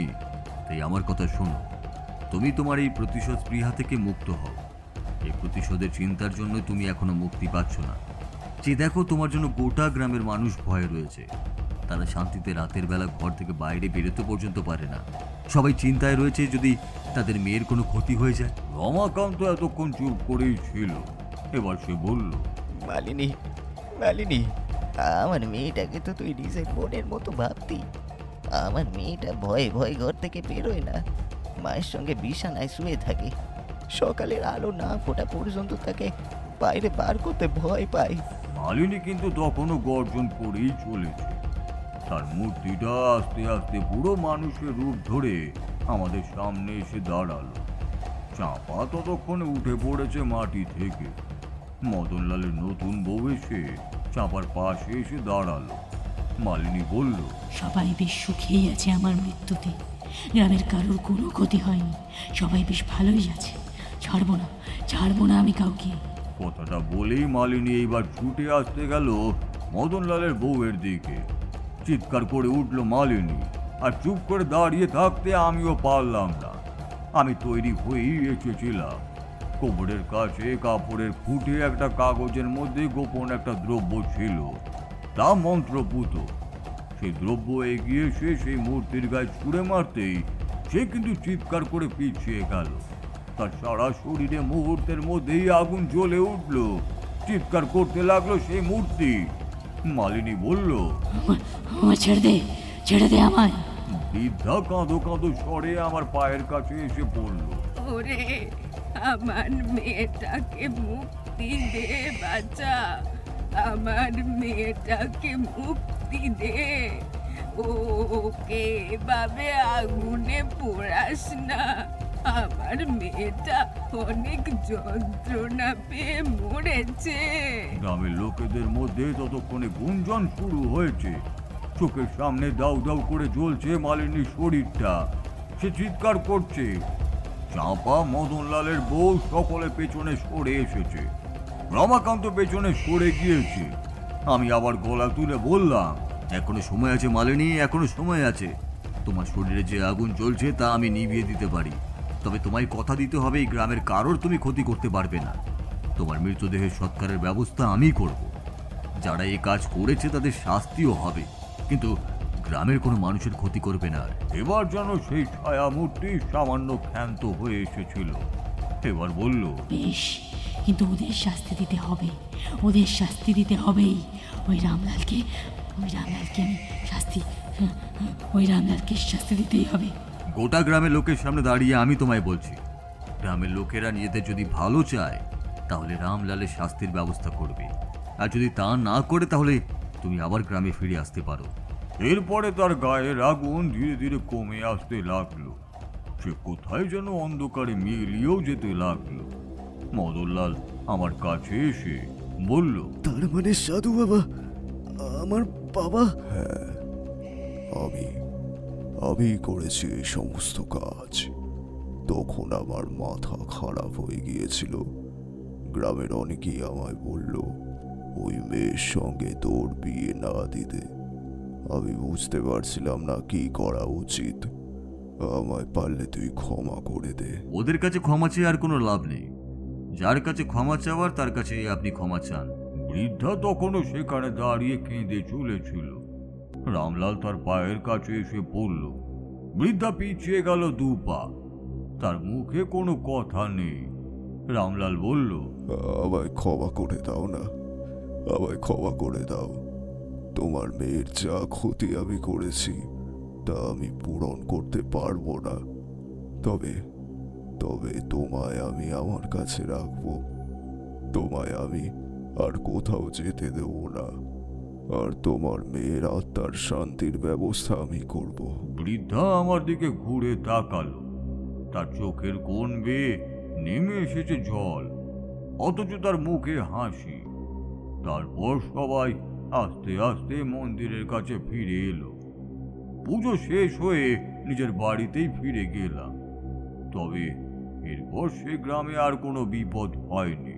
S5: তাই আমার কথা শোনো, তুমি তোমার এই প্রতিশোধ স্পৃহা থেকে মুক্ত হও। এই প্রতিশোধের চিন্তার জন্য তুমি এখনো মুক্তি পাচ্ছ না। যে দেখো, তোমার জন্য গোটা গ্রামের মানুষ ভয়ে রয়েছে। তারা শান্তিতে রাতের বেলা ঘর থেকে বাইরে বেরোতে পর্যন্ত পারে না। সবাই চিন্তায় রয়েছে যদি তাদের মেয়ের কোনো ক্ষতি হয়ে যায়।
S4: রমাকান্ত এতক্ষণ চুপ করেই ছিল। এবার সে বলল,
S2: মালিনী, আমার মেয়েটাকে তো তুই নিজের বোনের মতো ভাবতি। আমার মেয়েটা ভয়ে ভয়ে ঘর থেকে বেরোয় না, মায়ের সঙ্গে বিছানায় শুয়ে থাকে। সকালের আলো না ফোটা পর্যন্ত তাকে বাইরে বার করতে ভয় পায়।
S4: মালিনী কিন্তু তখনও গর্জন করেই চলেছে। তার মূর্তিটা আস্তে আস্তে পুরো মানুষের রূপ ধরে আমাদের সামনে এসে দাঁড়ালো। চাঁপা ততক্ষণে উঠে পড়েছে মাটি থেকে। মদনলালের নতুন বউ এসে চাঁপার পাশে এসে দাঁড়ালো। মালিনী বলল,
S9: সবাই বেশ সুখেই আছে আমার মৃত্যুতে। গ্রামের কারোর কোনো ক্ষতি হয়নি, সবাই বেশ ভালোই আছে। ছাড়বো না আমি কাউকে।
S4: কথাটা বলেই মালিনী এইবার ছুটে আসতে গেল মদনলালের বউয়ের দিকে। চিৎকার করে উঠল মালিনী, আর চুপ করে দাঁড়িয়ে থাকতে আমিও পারলাম না। আমি তৈরি হয়েই এসেছিলাম। কোমরের কাছে কাপড়ের খুঁটে একটা কাগজের মধ্যে গোপন একটা দ্রব্য ছিল, তা মন্ত্রপুত। সেই দ্রব্য এগিয়ে এসে সেই মূর্তির গায়ে ছুঁড়ে মারতেই সে কিন্তু চিৎকার করে পিছিয়ে গেল। তার সারা শরীরে মুহূর্তের মধ্যেই আগুন জ্বলে উঠল। চিৎকার করতে লাগলো সেই মূর্তি। মালিনী বলল,
S9: ছেড়ে দে আমায়।
S4: বৃদ্ধা কাঁদো কাঁদো স্বরে আমার পায়ের কাছে এসে পড়ল।
S8: ওরে, আমার মেয়েটাকে মুক্তি দে বাচ্চা, আমার মেয়েটাকে মুক্তি দে। ওকে এভাবে আগুনে পোড়াস না, আমার মেয়েটা অনেক যন্ত্রণা পেয়ে মরেছে।
S4: গ্রামের লোকেদের মধ্যে ততক্ষণে গুঞ্জন শুরু হয়েছে। চোখের সামনে দাউ দাউ করে জ্বলছে মালিনীর শরীরটা। সে চিৎকার করছে। চাঁপা, মদনলালের বউ সকলে পেছনে সরে এসেছে। রমাকান্ত পেছনে সরে গিয়েছে। আমি আবার গলা তুলে বললাম,
S5: এখনো সময় আছে মালিনী, এখনো সময় আছে। তোমার শরীরে যে আগুন জ্বলছে তা আমি নিভিয়ে দিতে পারি, তবে তোমায় কথা দিতে হবে এই গ্রামের কারোর তুমি ক্ষতি করতে পারবে না। তোমার মৃতদেহের সৎকারের ব্যবস্থা আমি করব। যারা এই কাজ করেছে তাদের শাস্তিও হবে, কিন্তু গ্রামের কোনো মানুষের ক্ষতি করবে না।
S4: এবার যেন সেই ছায়া মূর্তি সামান্য ক্ষান্ত হয়ে এসেছিল। এবার বলল,
S9: বেশ, কিন্তু ওদের শাস্তি দিতে হবেই। ওই রামলালকে শাস্তি দিতেই হবে।
S5: গোটা গ্রামের লোকের সামনে দাঁড়িয়ে আমি তোমায় বলছি, গ্রামের লোকেরা নিজেদের যদি ভালো চায় তাহলে রামলালের শাস্তির ব্যবস্থা করবে, আর যদি তা না করে তাহলে তুমি আবার গ্রামে ফিরে আসতে পারো।
S4: এরপরে তার গায়ের আগুন ধীরে ধীরে কমে আসতে লাগলো। সে কোথায় যেন অন্ধকারে মিলিয়েও যেতে লাগলো। মদনলাল আমার কাছে এসে বলল,
S7: তার মানে সাধু বাবা, আমার বাবা?
S3: হ্যাঁ, আমি করেছি এই সমস্ত কাজ। তখন আমার মাথা খারাপ হয়ে গিয়েছিল।
S7: গ্রামের অনেকেই আমায় বলল ওই মেয়ের সঙ্গে তোর বিয়ে না দিতে। আমি বুঝতে পারছিলাম না কি করা উচিত। আমায় পারলে তুই ক্ষমা করে দে।
S5: ওদের কাছে ক্ষমা চেয়ে আর কোনো লাভ নেই। যার কাছে ক্ষমা চাওয়ার তার কাছে আপনি ক্ষমা চান।
S4: বৃদ্ধা তখনও সেখানে দাঁড়িয়ে কেঁদে চলেছিল। রামলাল তার পায়ের কাছে এসে পড়ল। বৃদ্ধা পিছিয়ে গেল 2 পা। তার মুখে কোনো কথা নেই। রামলাল বলল,
S7: আমায় ক্ষমা করে দাও না, আমায় ক্ষমা করে দাও। তোমার মেয়ের যা ক্ষতি আমি করেছি তা আমি পূরণ করতে পারবো না। তবে তবে তোমায় আমি আমার কাছে রাখবো। তোমায় আমি আর কোথাও যেতে দেব না। আর তোমার মেয়ের আত্মার শান্তির ব্যবস্থা আমি করব।
S4: বৃদ্ধা আমার দিকে ঘুরে তাকালো। তার চোখের কোণ বেয়ে নেমে এসেছে জল, অথচ তার মুখে হাসি। তারপর সবাই আস্তে আস্তে মন্দিরের কাছে ফিরে এলো। পুজো শেষ হয়ে নিজের বাড়িতেই ফিরে গেলাম। তবে এরপর সে গ্রামে আর কোনো বিপদ হয়নি।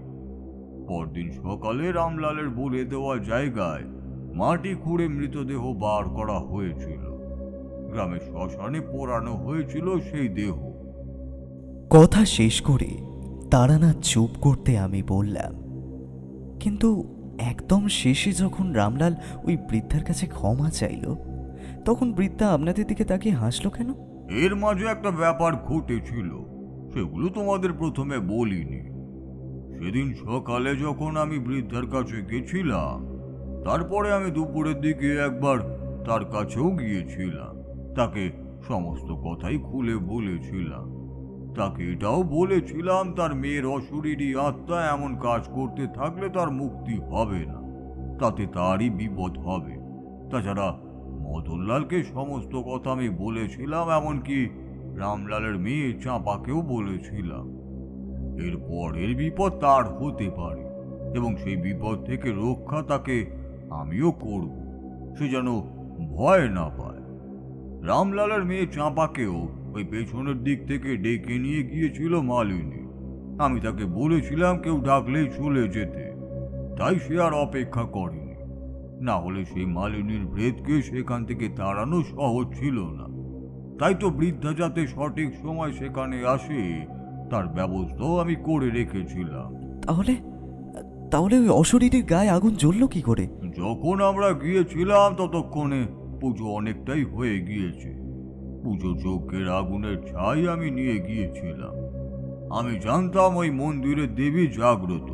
S4: পরদিন সকালে রামলালের বলে দেওয়া জায়গায় মাটি খুঁড়ে মৃতদেহ বার করা হয়েছিল। গ্রামের শ্মশানে পোড়ানো হয়েছিল সেই দেহ।
S1: কথা শেষ করে তারানাথ চুপ করতে আমি বললাম, কিন্তু একদম শেষে যখন রামলাল ওই বৃদ্ধার কাছে ক্ষমা চাইল, তখন বৃদ্ধা আপনাদের দিকে তাকিয়ে হাসলো কেন?
S4: এর মাঝে একটা ব্যাপার ঘটেছিল, সেগুলো তোমাদের প্রথমে বলিনি। সেদিন সকালে যখন আমি বৃদ্ধার কাছে গেছিলাম, তারপরে আমি দুপুরের দিকে একবার তার কাছেও গিয়েছিলাম। তাকে সমস্ত কথাই খুলে বলেছিলাম। তাকে এটাও বলেছিলাম তার মেয়ের অশরীরী আত্মা এমন কাজ করতে থাকলে তার মুক্তি হবে না, তাতে তারই বিপদ হবে। তাছাড়া মদনলালকে সমস্ত কথা আমি বলেছিলাম, এমনকি রামলালের মেয়ে চাঁপাকেও বলেছিলাম। এর পরের বিপদ তার হতে পারে এবং সেই বিপদ থেকে রক্ষা তাকে আমিও করব, সে যেন ভয় না পায়। রামলালের মেয়ে চাঁপাকেও ওই পেছনের দিক থেকে ডেকে নিয়ে গিয়েছিল মালিনী। আমি তাকে বলেছিলাম কেউ ডাকলেই চলে যেতে, তাই সে আর অপেক্ষা করেনি। না হলে সেই মালিনীর ভেদকে সেখান থেকে তাড়ানো সহজ ছিল না। তাই তো বৃদ্ধা যাতে সঠিক সময় সেখানে আসে তার ব্যবস্থাও আমি করে রেখেছিলাম।
S1: তাহলে ওই অশরীরীর গায়ে আগুন জ্বলল কি করে?
S4: যখন আমরা গিয়েছিলাম ততক্ষণে পুজো অনেকটাই হয়ে গিয়েছে। পুজো যজ্ঞের আগুনের ছাই আমি নিয়ে গিয়েছিলাম। আমি জানতাম ওই মন্দিরের দেবী জাগ্রত।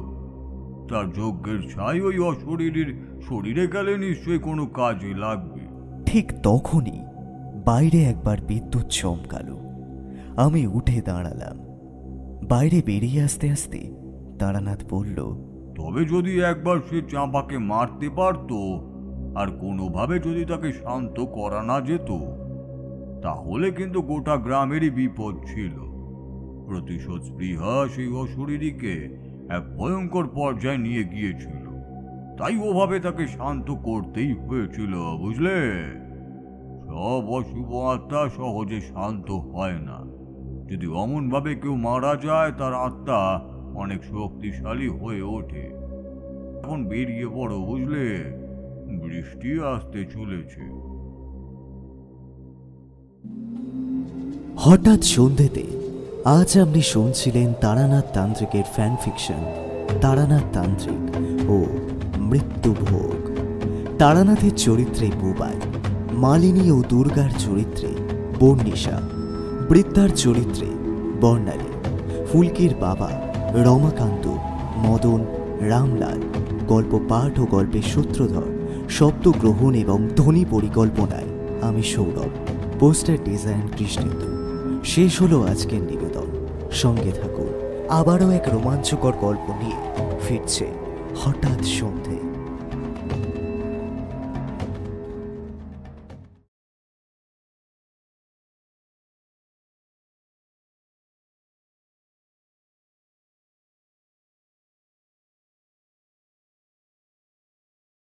S4: তার যজ্ঞের ছাই ওই অশরীরীর শরীরে গেলে নিশ্চয়ই কোনো কাজে লাগবে।
S1: ঠিক তখনই বাইরে একবার বিদ্যুৎ চমকালো। আমি উঠে দাঁড়ালাম। বাইরে বেরিয়ে আসতে আসতে তারানাথ বলল,
S4: তবে যদি একবার সে চাঁপাকে মারতে পারত আর কোনোভাবে যদি তাকে শান্ত করা না যেত, তাহলে কিন্তু গোটা গ্রামেরই বিপদ ছিল। প্রতিশোধ স্পৃহা সেই অশরীরীকে এক ভয়ঙ্কর পর্যায়ে নিয়ে গিয়েছিল। তাই ওভাবে তাকে শান্ত করতেই হয়েছিল, বুঝলে? সব অশুভ আত্মা সহজে শান্ত হয় না। যদি অমনভাবে কেউ মারা যায়, তার আত্মা অনেক শক্তিশালী হয়ে ওঠে। এখন বেরিয়ে পড়ো, বুঝলে? বৃষ্টি আসতে চলেছে।
S1: হঠাৎ সন্ধ্যেতে আজ আপনি শুনছিলেন তারানাথ তান্ত্রিকের ফ্যান ফিকশন তারানাথ তান্ত্রিক ও মৃত্যুভোগ। তারানাথের চরিত্রে বুবাই, মালিনী ও দুর্গার চরিত্রে বর্ণিশা, বৃদ্ধার চরিত্রে বর্ণালী, ফুলকির বাবা রমাকান্ত, মদন, রামলাল, গল্প পাঠ ও গল্পের সূত্রধর, শব্দ গ্রহণ এবং ধ্বনি পরিকল্পনায় আমি সৌরভ, পোস্টার ডিজাইন কৃষ্ণেন্দু। শেষ হলো আজকের নিবেদন। সঙ্গে থাকুন, আবারও এক রোমাঞ্চকর গল্প নিয়ে ফিরছে হঠাৎ সন্ধে।